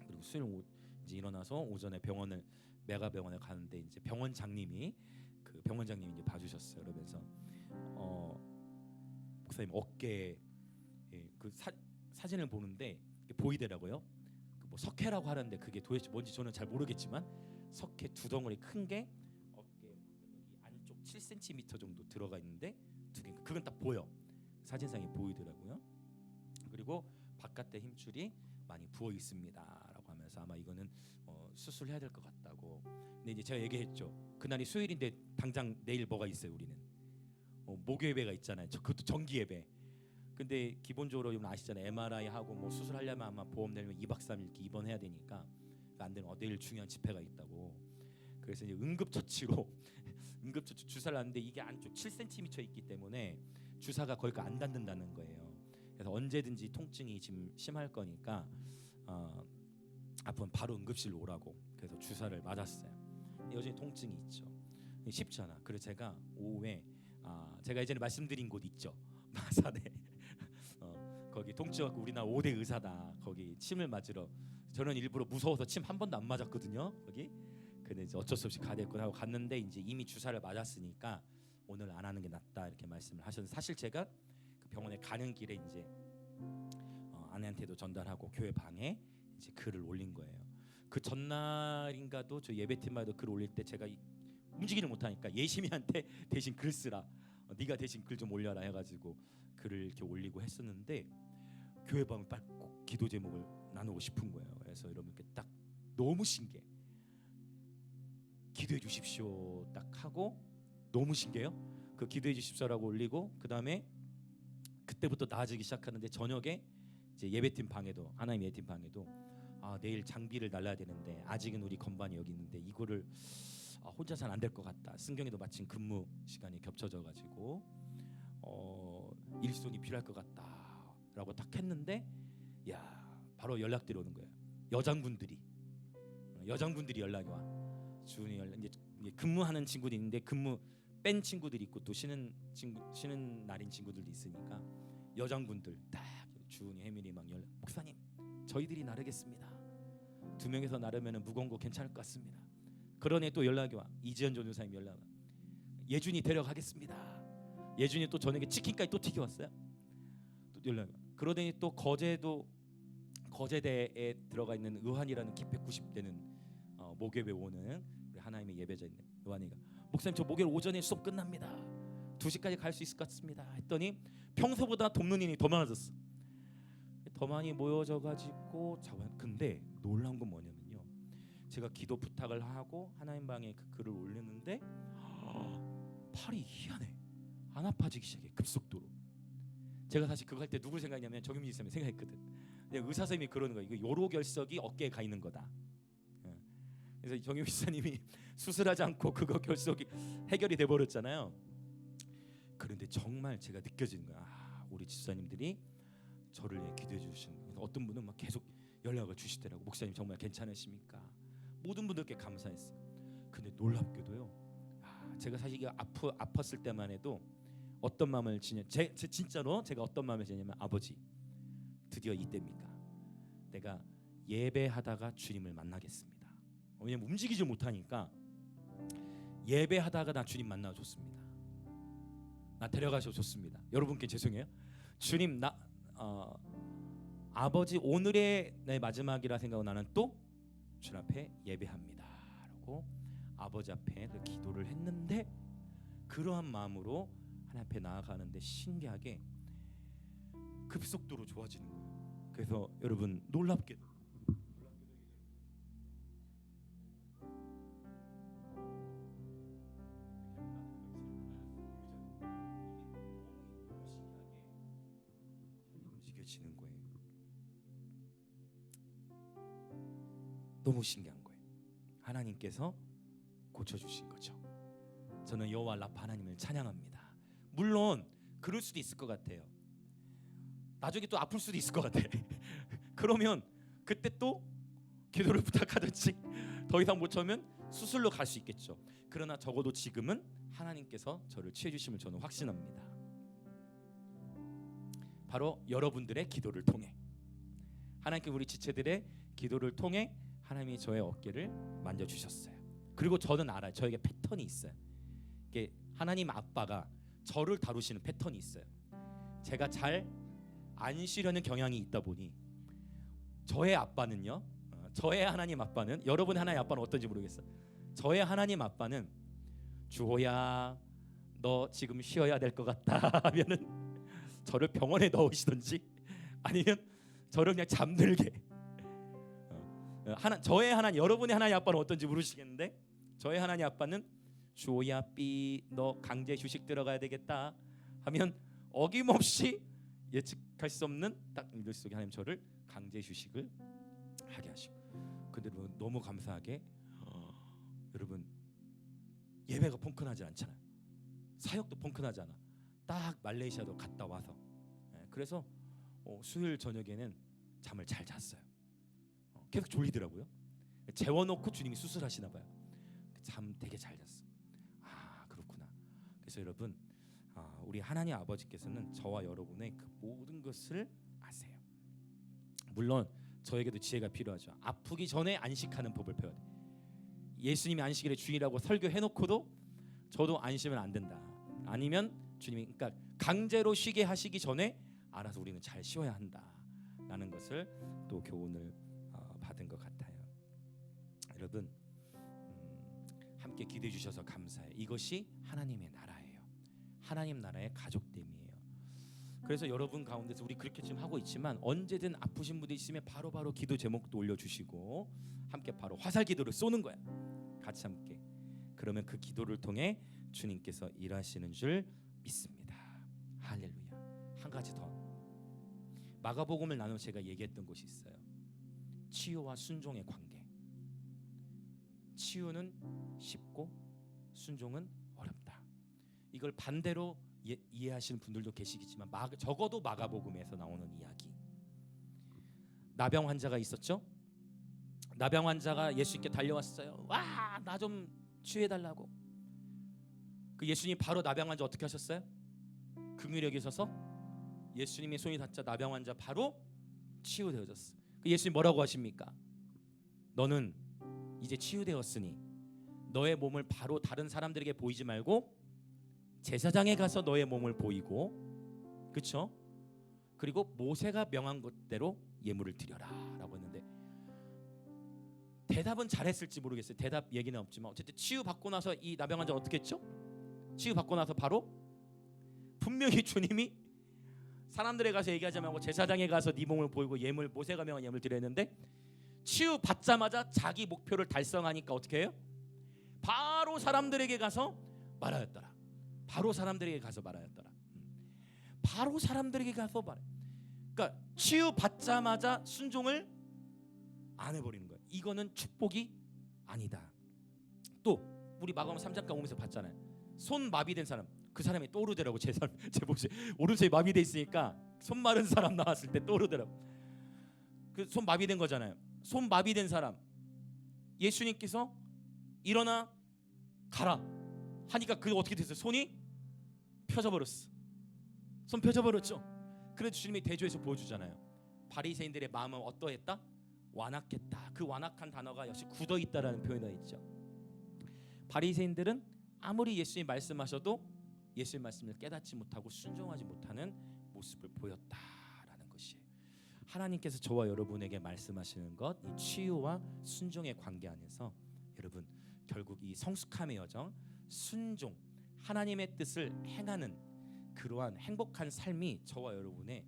그리고 수요일 이제 일어나서 오전에 메가병원에 가는데 이제 병원장님이 이제 봐주셨어요. 그러면서 목사님 어깨 사진을 보는데 보이더라고요. 뭐 석회라고 하는데 그게 도대체 뭔지 저는 잘 모르겠지만 석회 두 덩어리 큰 게 어깨 여기 안쪽 7cm 정도 들어가 있는데 두 개, 그건 딱 보여. 사진상에 보이더라고요. 그리고 바깥에 힘줄이 많이 부어 있습니다라고 하면서 아마 이거는 수술해야 될 것 같다고. 근데 이제 제가 얘기했죠. 그날이 수요일인데 당장 내일 뭐가 있어요? 우리는 목요 예배가 있잖아요. 그것도 정기 예배. 근데 기본적으로 아시잖아요. MRI 하고 뭐 수술하려면 아마 보험 내면 2박 3일 이렇게 입원해야 되니까 안 되는 내일 중요한 집회가 있다고. 그래서 이제 응급처치로 주사를 하는데 이게 안쪽 7cm 있기 때문에 주사가 거기가 안 닿는다는 거예요. 그래서 언제든지 통증이 지금 심할 거니까 아프면 바로 응급실로 오라고. 그래서 주사를 맞았어요. 여전히 통증이 있죠. 쉽지 않아. 그래서 제가 오후에 제가 예전에 말씀드린 곳 있죠. 마산에 거기 통증하고 우리나라 5대 의사다. 거기 침을 맞으러 저는 일부러 무서워서 침 한 번도 안 맞았거든요. 거기. 근데 이제 어쩔 수 없이 가야 됐구나 하고 갔는데 이제 이미 주사를 맞았으니까 오늘 안 하는 게 낫다 이렇게 말씀을 하셨는데 사실 제가 그 병원에 가는 길에 이제 아내한테도 전달하고 교회 방에 이제 글을 올린 거예요. 그 전날인가도 저 예배팀마다 글 올릴 때 제가 움직이를 못하니까 예심이한테 대신 글 쓰라. 네가 대신 글 좀 올려라 해가지고 글을 이렇게 올리고 했었는데 교회 방을 꼭 기도 제목을 나누고 싶은 거예요. 그래서 여러분께 딱 너무 신기해. 기도해 주십시오 딱 하고 너무 신기해요. 그 기도해 주십시오라고 올리고 그 다음에 그때부터 나아지기 시작하는데 저녁에 이제 예배팀 방에도 하나님 예배팀 방에도 내일 장비를 날라야 되는데 아직은 우리 건반이 여기 있는데 이거를 혼자서는 안 될 것 같다. 승경이도 마침 근무 시간이 겹쳐져가지고 일손이 필요할 것 같다라고 딱 했는데 바로 연락들이 오는 거예요. 여장분들이 연락이 와. 주은이 이제 근무하는 친구들이 있는데 근무 뺀 친구들이 있고 또 쉬는 날인 친구들도 있으니까 여장분들 딱 주은이 혜민이 막 연락. 목사님 저희들이 나르겠습니다. 2명이서 나르면 무거운 거 괜찮을 것 같습니다. 그러네 또 연락이 와. 이지연 전도사님 연락 와. 예준이 데려가겠습니다. 예준이 또 저녁에 치킨까지 또 튀겨왔어요. 또 연락 와. 그러더니 또 거제대에 들어가 있는 의환이라는 키 190되는 목요일에 오는 우리 하나님의 예배자인 의환이가 목사님 저 목요일 오전에 수업 끝납니다. 2시까지 갈 수 있을 것 같습니다. 했더니 평소보다 돕는 인이 더 많아졌어. 더 많이 모여져가지고 근데 놀라운 건 뭐냐면요. 제가 기도 부탁을 하고 하나님 방에 그 글을 올렸는데 팔이 희한해. 안 아파지기 시작해 급속도로. 제가 사실 그거 할 때 누굴 생각했냐면 정윤미 선생님 생각했거든. 의사 선생님이 그러는 거야. 이거 요로결석이 어깨에 가 있는 거다. 그래서 정윤미 선생님이 수술하지 않고 그거 결석이 해결이 돼 버렸잖아요. 그런데 정말 제가 느껴지는 거야. 우리 집사님들이 저를 기도해 주시는. 어떤 분은 막 계속 연락을 주시더라고. 목사님 정말 괜찮으십니까? 모든 분들께 감사했어요. 근데 놀랍게도요. 제가 사실 이게 아팠을 때만 해도 어떤 마음을 진짜로 제가 어떤 마음을 지냐면 아버지 드디어 이때입니다. 내가 예배하다가 주님을 만나겠습니다. 왜냐면 움직이지 못하니까 예배하다가 나 주님 만나서 좋습니다. 나 데려가셔서 좋습니다. 여러분께 죄송해요. 주님 나 아버지 오늘의 내 마지막이라 생각하고 나는 또 주님 앞에 예배합니다 라고 아버지 앞에 그 기도를 했는데, 그러한 마음으로 하나님 앞에 나아가는데 신기하게 급속도로 좋아지는 거예요. 그래서 여러분 놀랍게도 움직여지는 거예요. 너무 신기한 거예요. 하나님께서 고쳐주신 거죠. 저는 여호와 라파 하나님을 찬양합니다. 물론 그럴 수도 있을 것 같아요. 나중에 또 아플 수도 있을 것 같아. 그러면 그때 또 기도를 부탁하든지 더 이상 못 참으면 수술로 갈 수 있겠죠. 그러나 적어도 지금은 하나님께서 저를 치유해 주심을 저는 확신합니다. 바로 여러분들의 기도를 통해, 하나님께 우리 지체들의 기도를 통해 하나님이 저의 어깨를 만져주셨어요. 그리고 저는 알아요. 저에게 패턴이 있어요. 이게 하나님 아빠가 저를 다루시는 패턴이 있어요. 제가 잘 안 쉬려는 경향이 있다 보니 저의 아빠는요, 저의 하나님 아빠는, 여러분의 하나님 아빠는 어떤지 모르겠어요. 저의 하나님 아빠는 주호야 너 지금 쉬어야 될 것 같다 하면은 저를 병원에 넣으시든지 아니면 저를 그냥 잠들게. 저의 하나님, 여러분의 하나님 아빠는 어떤지 모르시겠는데 저의 하나님 아빠는 주호야 삐 너 강제 휴식 들어가야 되겠다 하면 어김없이 예측할 수 없는 딱 일들 속에 하나님 저를 강제 휴식을 하게 하시고, 근데 너무 감사하게 여러분 예배가 펑크나지 않잖아요. 사역도 펑크나지 않아. 딱 말레이시아도 갔다 와서 그래서 수요일 저녁에는 잠을 잘 잤어요. 계속 졸리더라고요. 재워놓고 주님이 수술하시나 봐요. 잠 되게 잘 잤어. 아 그렇구나. 그래서 여러분 우리 하나님 아버지께서는 저와 여러분의 그 모든 것을 아세요. 물론 저에게도 지혜가 필요하죠. 아프기 전에 안식하는 법을 배워야 돼. 예수님이 안식일의 주일이라고 설교해놓고도 저도 안식은 안 된다. 아니면 주님이 그러니까 강제로 쉬게 하시기 전에 알아서 우리는 잘 쉬어야 한다라는 것을 또 교훈을 받은 것 같아요. 여러분 함께 기도해 주셔서 감사해요. 이것이 하나님의 나라예요. 하나님 나라의 가족됨이에요. 그래서 여러분 가운데서 우리 그렇게 지금 하고 있지만 언제든 아프신 분들 있으면 바로바로 기도 제목도 올려주시고 함께 바로 화살 기도를 쏘는 거야. 같이 함께. 그러면 그 기도를 통해 주님께서 일하시는 줄 믿습니다. 할렐루야. 한 가지 더 마가복음을 나눠 제가 얘기했던 곳이 있어요. 치유와 순종의 관계. 치유는 쉽고 순종은 어렵다. 이걸 반대로 이해하시는 분들도 계시겠지만 적어도 마가복음에서 나오는 이야기. 나병 환자가 있었죠. 나병 환자가 예수님께 달려왔어요. 와, 나 좀 치유해달라고. 그 예수님 바로 나병 환자 어떻게 하셨어요? 긍휼력이 있어서 예수님의 손이 닿자 나병 환자 바로 치유되어졌어. 그 예수님 뭐라고 하십니까? 너는 이제 치유되었으니 너의 몸을 바로 다른 사람들에게 보이지 말고 제사장에 가서 너의 몸을 보이고, 그렇죠? 그리고 모세가 명한 것대로 예물을 드려라라고 했는데 대답은 잘했을지 모르겠어요. 대답 얘기는 없지만 어쨌든 치유 받고 나서 이 나병 환자 어떻게 했죠? 치유 받고 나서 바로 분명히 주님이 사람들에 가서 얘기하지 말고 제사장에 가서 네 몸을 보이고 예물 모세가 명한 예물 드렸는데 치유 받자마자 자기 목표를 달성하니까 어떻게 해요? 바로 사람들에게 가서 말하였더라. 바로 사람들에게 가서 말하였더라. 바로 사람들에게 가서 말해. 그러니까 치유 받자마자 순종을 안 해버리는 거예요. 이거는 축복이 아니다. 또 우리 마가복음 3장 오면서 봤잖아요. 손 마비된 사람, 그 사람이 떠오르더라고. 제 모습 오른손이 마비돼 있으니까 손 마른 사람 나왔을 때 떠오르더라고. 그 손 마비된 거잖아요. 손 마비된 사람 예수님께서 일어나 가라 하니까 그 어떻게 됐어요? 손이 펴져 버렸어. 손 펴져 버렸죠. 그래도 주님이 대조해서 보여주잖아요. 바리새인들의 마음은 어떠했다? 완악했다. 그 완악한 단어가 역시 굳어있다라는 표현이 있죠. 바리새인들은 아무리 예수님 말씀하셔도 예수님 말씀을 깨닫지 못하고 순종하지 못하는 모습을 보였다라는 것이에요. 하나님께서 저와 여러분에게 말씀하시는 것, 이 치유와 순종의 관계 안에서 여러분 결국 이 성숙함의 여정, 순종, 하나님의 뜻을 행하는 그러한 행복한 삶이 저와 여러분의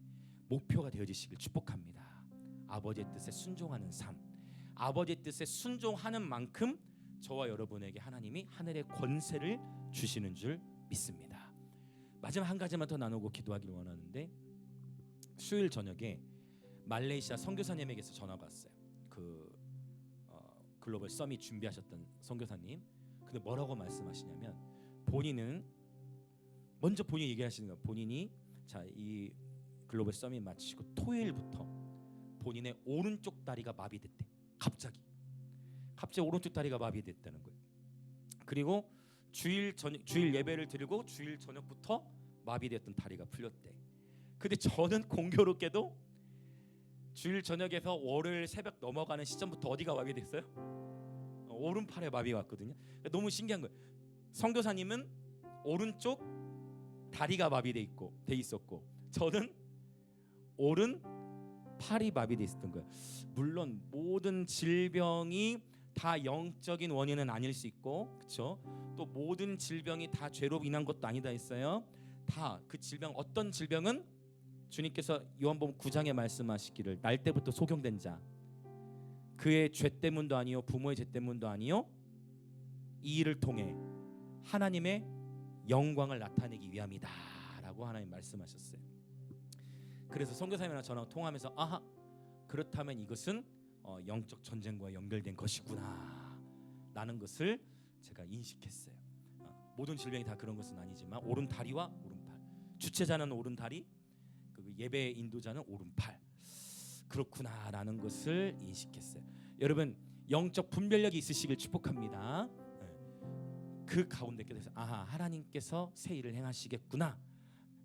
목표가 되어지시길 축복합니다. 아버지의 뜻에 순종하는 삶, 아버지의 뜻에 순종하는 만큼 저와 여러분에게 하나님이 하늘의 권세를 주시는 줄 믿습니다. 마지막 한 가지만 더 나누고 기도하기를 원하는데, 수요일 저녁에 말레이시아 선교사님에게서 전화가 왔어요. 글로벌 서밋 준비하셨던 선교사님. 근데 뭐라고 말씀하시냐면, 본인은 먼저 본인이 얘기하시는 거예요. 본인이 이 글로벌 서밋 마치고 토요일부터 본인의 오른쪽 다리가 마비됐대. 갑자기 오른쪽 다리가 마비됐다는 거예요. 그리고 주일 예배를 드리고 주일 저녁부터 마비됐던 다리가 풀렸대. 근데 저는 공교롭게도 주일 저녁에서 월요일 새벽 넘어가는 시점부터 어디가 마비됐어요? 오른팔에 마비가 왔거든요. 너무 신기한 거예요. 선교사님은 오른쪽 다리가 마비돼 있었고 저는 오른 팔이 마비돼 있었던 거예요. 물론 모든 질병이 다 영적인 원인은 아닐 수 있고, 그렇죠? 또 모든 질병이 다 죄로 인한 것도 아니다 했어요. 다 그 질병, 어떤 질병은 주님께서 요한복음 9장에 말씀하시기를 날 때부터 소경된 자, 그의 죄 때문도 아니요 부모의 죄 때문도 아니요 이 일을 통해 하나님의 영광을 나타내기 위함이다 라고 하나님 말씀하셨어요. 그래서 선교사님이랑 전화 통화하면서 아하, 그렇다면 이것은 영적 전쟁과 연결된 것이구나 라는 것을 제가 인식했어요. 모든 질병이 다 그런 것은 아니지만 오른 다리와 오른팔, 주체자는 오른 다리, 예배 인도자는 오른팔, 그렇구나 라는 것을 인식했어요. 여러분 영적 분별력이 있으시길 축복합니다. 그 가운데 껴서 아하, 하나님께서 새 일을 행하시겠구나,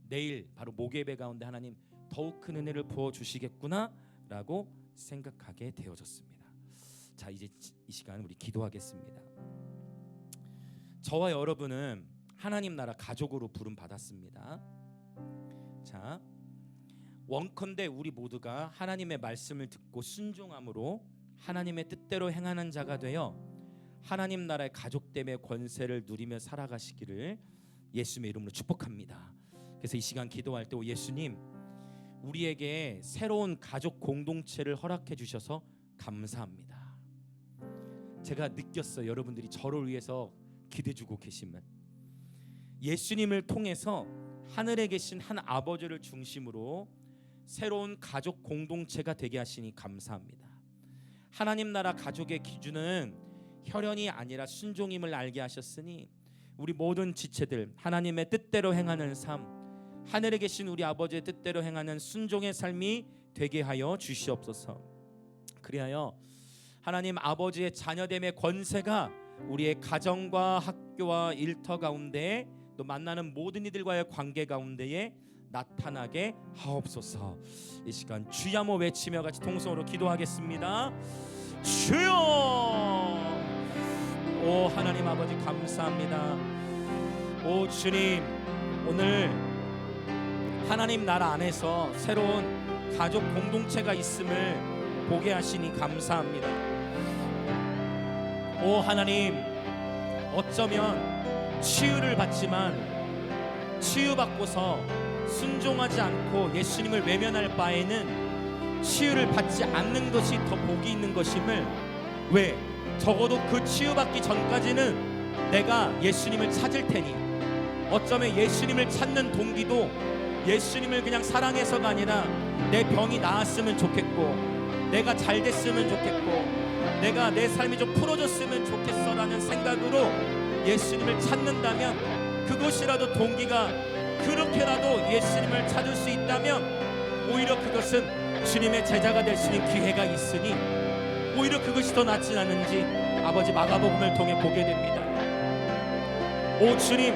내일 바로 목예배 가운데 하나님 더욱 큰 은혜를 부어주시겠구나 라고 생각하게 되어졌습니다. 자, 이제 이 시간 우리 기도하겠습니다. 저와 여러분은 하나님 나라 가족으로 부름 받았습니다. 자, 원컨대 우리 모두가 하나님의 말씀을 듣고 순종함으로 하나님의 뜻대로 행하는 자가 되어 하나님 나라의 가족됨의 권세를 누리며 살아가시기를 예수님의 이름으로 축복합니다. 그래서 이 시간 기도할 때 예수님, 우리에게 새로운 가족 공동체를 허락해 주셔서 감사합니다. 제가 느꼈어요. 여러분들이 저를 위해서 기대 주고 계심을. 예수님을 통해서 하늘에 계신 한 아버지를 중심으로 새로운 가족 공동체가 되게 하시니 감사합니다. 하나님 나라 가족의 기준은 혈연이 아니라 순종임을 알게 하셨으니 우리 모든 지체들 하나님의 뜻대로 행하는 삶, 하늘에 계신 우리 아버지의 뜻대로 행하는 순종의 삶이 되게 하여 주시옵소서. 그리하여 하나님 아버지의 자녀됨의 권세가 우리의 가정과 학교와 일터 가운데 또 만나는 모든 이들과의 관계 가운데에 나타나게 하옵소서. 이 시간 주야모 외치며 같이 통성으로 기도하겠습니다. 주여! 오 하나님 아버지 감사합니다. 오 주님, 오늘 하나님 나라 안에서 새로운 가족 공동체가 있음을 보게 하시니 감사합니다. 오 하나님, 어쩌면 치유를 받지만 치유받고서 순종하지 않고 예수님을 외면할 바에는 치유를 받지 않는 것이 더 복이 있는 것임을, 왜? 적어도 그 치유받기 전까지는 내가 예수님을 찾을 테니, 어쩌면 예수님을 찾는 동기도 예수님을 그냥 사랑해서가 아니라 내 병이 나았으면 좋겠고, 내가 잘 됐으면 좋겠고, 내가 내 삶이 좀 풀어졌으면 좋겠어라는 생각으로 예수님을 찾는다면, 그것이라도 동기가 그렇게라도 예수님을 찾을 수 있다면 오히려 그것은 주님의 제자가 될 수 있는 기회가 있으니 오히려 그것이 더 낫지 않은지 아버지 마가복음을 통해 보게 됩니다. 오 주님,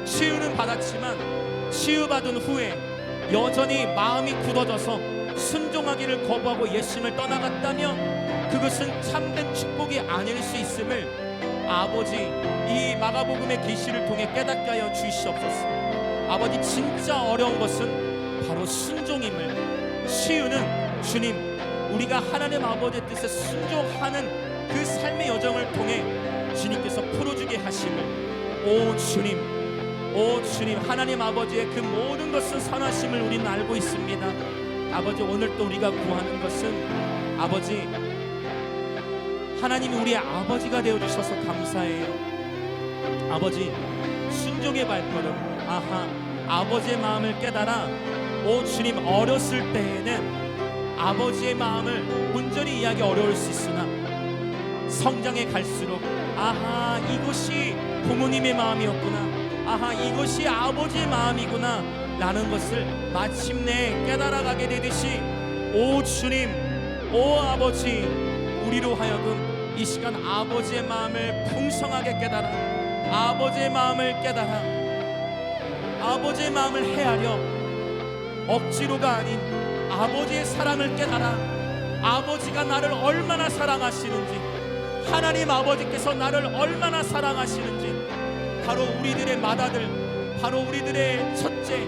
치유는 받았지만 치유받은 후에 여전히 마음이 굳어져서 순종하기를 거부하고 예수님을 떠나갔다면 그것은 참된 축복이 아닐 수 있음을 아버지 이 마가복음의 계시를 통해 깨닫게 하여 주시옵소서. 아버지 진짜 어려운 것은 바로 순종임을, 치유는 주님 우리가 하나님 아버지의 뜻에 순종하는 그 삶의 여정을 통해 주님께서 풀어주게 하심을, 오 주님 하나님 아버지의 그 모든 것은 선하심을 우리는 알고 있습니다. 아버지 오늘 또 우리가 구하는 것은 아버지 하나님이 우리의 아버지가 되어주셔서 감사해요. 아버지 순종의 발걸음, 아버지의 마음을 깨달아, 오 주님 어렸을 때에는 아버지의 마음을 온전히 이해하기 어려울 수 있으나 성장해 갈수록 이것이 부모님의 마음이었구나, 이것이 아버지의 마음이구나 라는 것을 마침내 깨달아가게 되듯이, 오 주님, 오 아버지 우리로 하여금 이 시간 아버지의 마음을 풍성하게 깨달아, 아버지의 마음을 깨달아, 아버지의 마음을 헤아려 억지로가 아닌 아버지의 사랑을 깨달아, 아버지가 나를 얼마나 사랑하시는지, 하나님 아버지께서 나를 얼마나 사랑하시는지, 바로 우리들의 맏아들, 바로 우리들의 첫째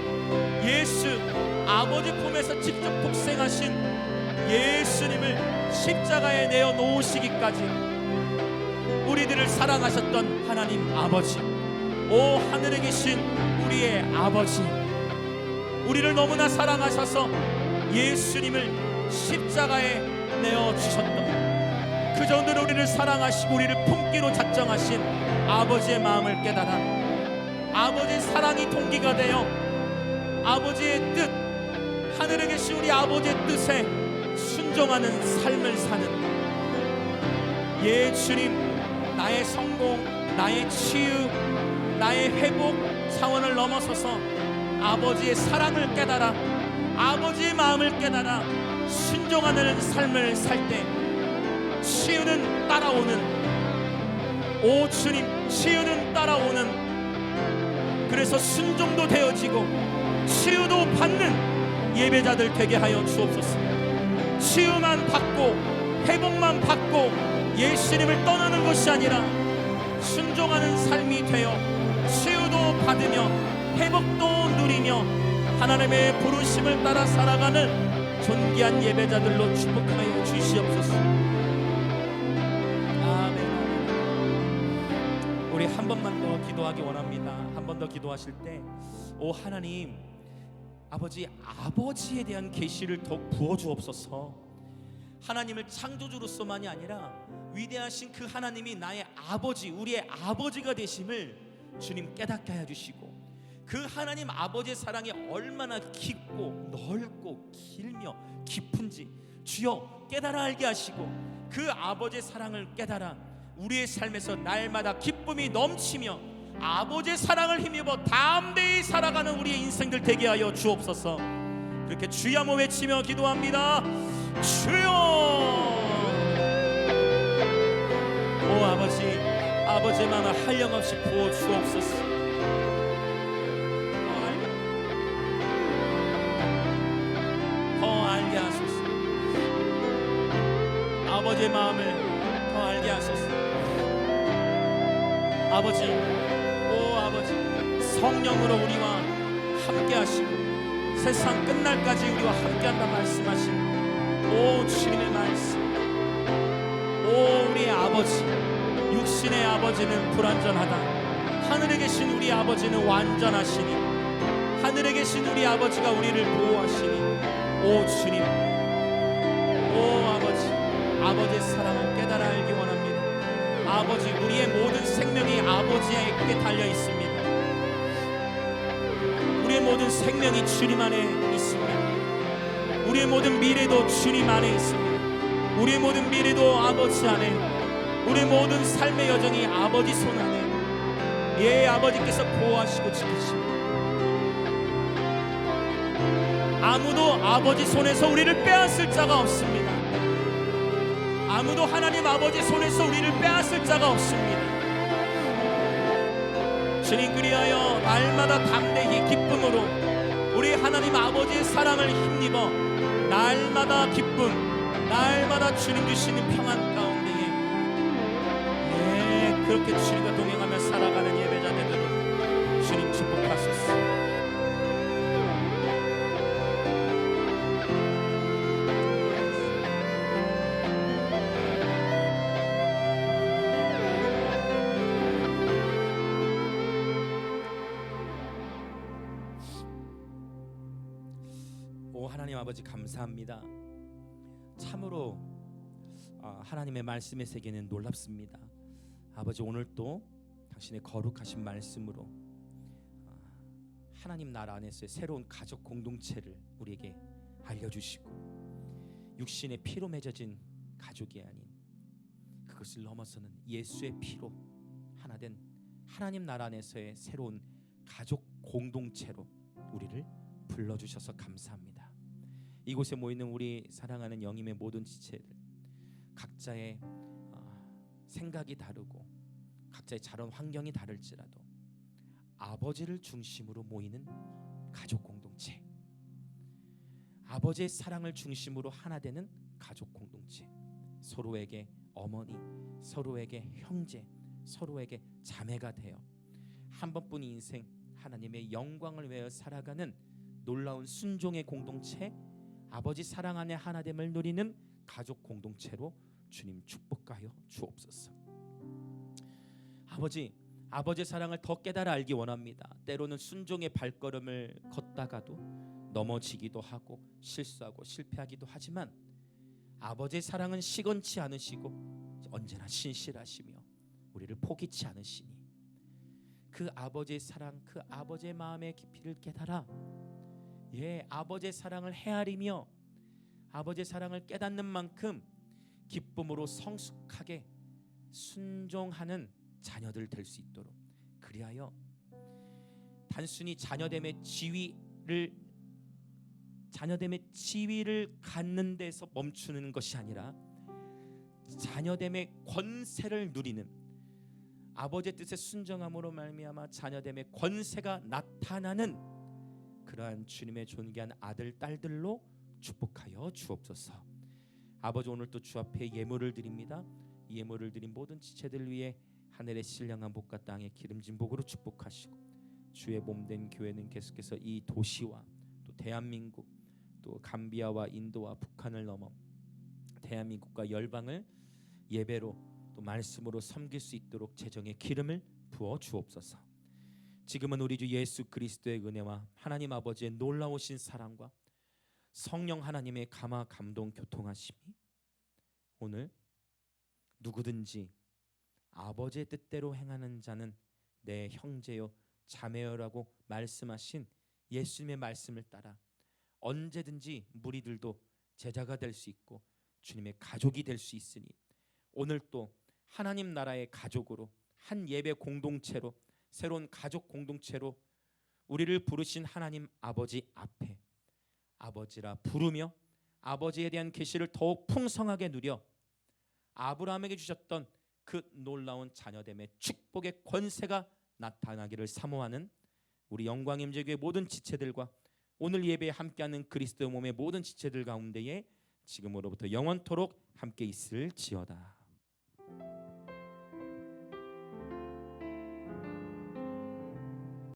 예수, 아버지 품에서 직접 독생하신 예수님을 십자가에 내어 놓으시기까지 우리들을 사랑하셨던 하나님 아버지, 오 하늘에 계신 우리의 아버지, 우리를 너무나 사랑하셔서 예수님을 십자가에 내어 주셨던, 그 정도로 우리를 사랑하시고 우리를 품기로 작정하신 아버지의 마음을 깨달아 아버지의 사랑이 동기가 되어 아버지의 뜻, 하늘에 계신 우리 아버지의 뜻에 순종하는 삶을 사는, 예 주님 나의 성공, 나의 치유, 나의 회복 차원을 넘어서서 아버지의 사랑을 깨달아 아버지의 마음을 깨달아 순종하는 삶을 살 때 치유는 따라오는, 오 주님 치유는 따라오는, 그래서 순종도 되어지고 치유도 받는 예배자들 되게 하여 주옵소서. 치유만 받고 회복만 받고 예수님을 떠나는 것이 아니라 순종하는 삶이 되어 치유도 받으며 회복도 누리며 하나님의 부르심을 따라 살아가는 존귀한 예배자들로 축복하여 주시옵소서. 아멘. 우리 한 번만 더 기도하기 원합니다. 한 번 더 기도하실 때, 오 하나님 아버지, 아버지에 대한 계시를 더욱 부어주옵소서. 하나님을 창조주로서만이 아니라 위대하신 그 하나님이 나의 아버지, 우리의 아버지가 되심을 주님 깨닫게 하여 주시고, 그 하나님 아버지의 사랑이 얼마나 깊고 넓고 길며 깊은지 주여 깨달아 알게 하시고, 그 아버지의 사랑을 깨달아 우리의 삶에서 날마다 기쁨이 넘치며 아버지의 사랑을 힘입어 담대히 살아가는 우리의 인생들 되게 하여 주옵소서. 그렇게 주여 한번 외치며 기도합니다. 주여. 오 아버지, 아버지의 마음을 한량없이 부어 주옵소서. 더 알게 하소서. 아버지의 마음을 더 알게 하소서. 아버지, 오 아버지, 성령으로 우리와 함께 하시고 세상 끝날까지 우리와 함께한다 말씀하신 오 주님의 말씀, 오 우리의 아버지, 육신의 아버지는 불완전하다, 하늘에 계신 우리 아버지는 완전하시니, 하늘에 계신 우리 아버지가 우리를 보호하시니, 오 주님, 오 아버지, 아버지의 사랑을 깨달아 알기 원합니다. 아버지, 우리의 모든 생명이 아버지에게 달려 있습니다. 우리의 모든 생명이 주님 안에 있습니다. 우리의 모든 미래도 주님 안에 있습니다. 우리의 모든 미래도 아버지 안에, 우리의 모든 삶의 여정이 아버지 손 안에, 예 아버지께서 보호하시고 지키십니다. 아무도 아버지 손에서 우리를 빼앗을 자가 없습니다. 아무도 하나님 아버지 손에서 우리를 빼앗을 자가 없습니다. 주님, 그리하여 날마다 담대히 기쁨으로 우리 하나님 아버지의 사랑을 힘입어 나의 날마다 기쁨, 날마다 주님 주시는 평안 가운데에 그렇게 주님과 동행하며 살아가는 예배자 되도록 주님 축복하소서. 오 하나님 아버지 감사합니다. 참으로 하나님의 말씀의 세계는 놀랍습니다. 아버지 오늘 또 당신의 거룩하신 말씀으로 하나님 나라 안에서의 새로운 가족 공동체를 우리에게 알려주시고 육신의 피로 맺어진 가족이 아닌 그것을 넘어서는 예수의 피로 하나 된 하나님 나라 안에서의 새로운 가족 공동체로 우리를 불러주셔서 감사합니다. 이곳에 모이는 우리 사랑하는 영임의 모든 지체들 각자의 생각이 다르고 각자의 자란 환경이 다를지라도 아버지를 중심으로 모이는 가족 공동체, 아버지의 사랑을 중심으로 하나 되는 가족 공동체, 서로에게 어머니, 서로에게 형제, 서로에게 자매가 되어 한 번뿐인 인생 하나님의 영광을 위하여 살아가는 놀라운 순종의 공동체, 아버지 사랑 안에 하나됨을 누리는 가족 공동체로 주님 축복하여 주옵소서. 아버지의 사랑을 더 깨달아 알기 원합니다. 때로는 순종의 발걸음을 걷다가도 넘어지기도 하고 실수하고 실패하기도 하지만 아버지의 사랑은 시건치 않으시고 언제나 신실하시며 우리를 포기치 않으시니 그 아버지의 사랑, 그 아버지의 마음의 깊이를 깨달아 아버지의 사랑을 헤아리며 아버지의 사랑을 깨닫는 만큼 기쁨으로 성숙하게 순종하는 자녀들 될 수 있도록, 그리하여 단순히 자녀됨의 지위를 갖는 데서 멈추는 것이 아니라 자녀됨의 권세를 누리는, 아버지의 뜻에 순종함으로 말미암아 자녀됨의 권세가 나타나는 그러한 주님의 존귀한 아들 딸들로 축복하여 주옵소서. 아버지 오늘 또 주 앞에 예물을 드립니다. 이 예물을 드린 모든 지체들 위해 하늘의 신령한 복과 땅의 기름진 복으로 축복하시고 주의 몸된 교회는 계속해서 이 도시와 또 대한민국, 또 감비아와 인도와 북한을 넘어 대한민국과 열방을 예배로 또 말씀으로 섬길 수 있도록 재정의 기름을 부어 주옵소서. 지금은 우리 주 예수 그리스도의 은혜와 하나님 아버지의 놀라우신 사랑과 성령 하나님의 감화 감동 교통하심이 오늘 누구든지 아버지의 뜻대로 행하는 자는 내 형제요 자매요라고 말씀하신 예수님의 말씀을 따라 언제든지 무리들도 제자가 될 수 있고 주님의 가족이 될 수 있으니 오늘 또 하나님 나라의 가족으로 한 예배 공동체로 새로운 가족 공동체로 우리를 부르신 하나님 아버지 앞에 아버지라 부르며 아버지에 대한 계시를 더욱 풍성하게 누려 아브라함에게 주셨던 그 놀라운 자녀됨의 축복의 권세가 나타나기를 사모하는 우리 영광임재교회 모든 지체들과 오늘 예배에 함께하는 그리스도 몸의 모든 지체들 가운데에 지금으로부터 영원토록 함께 있을지어다.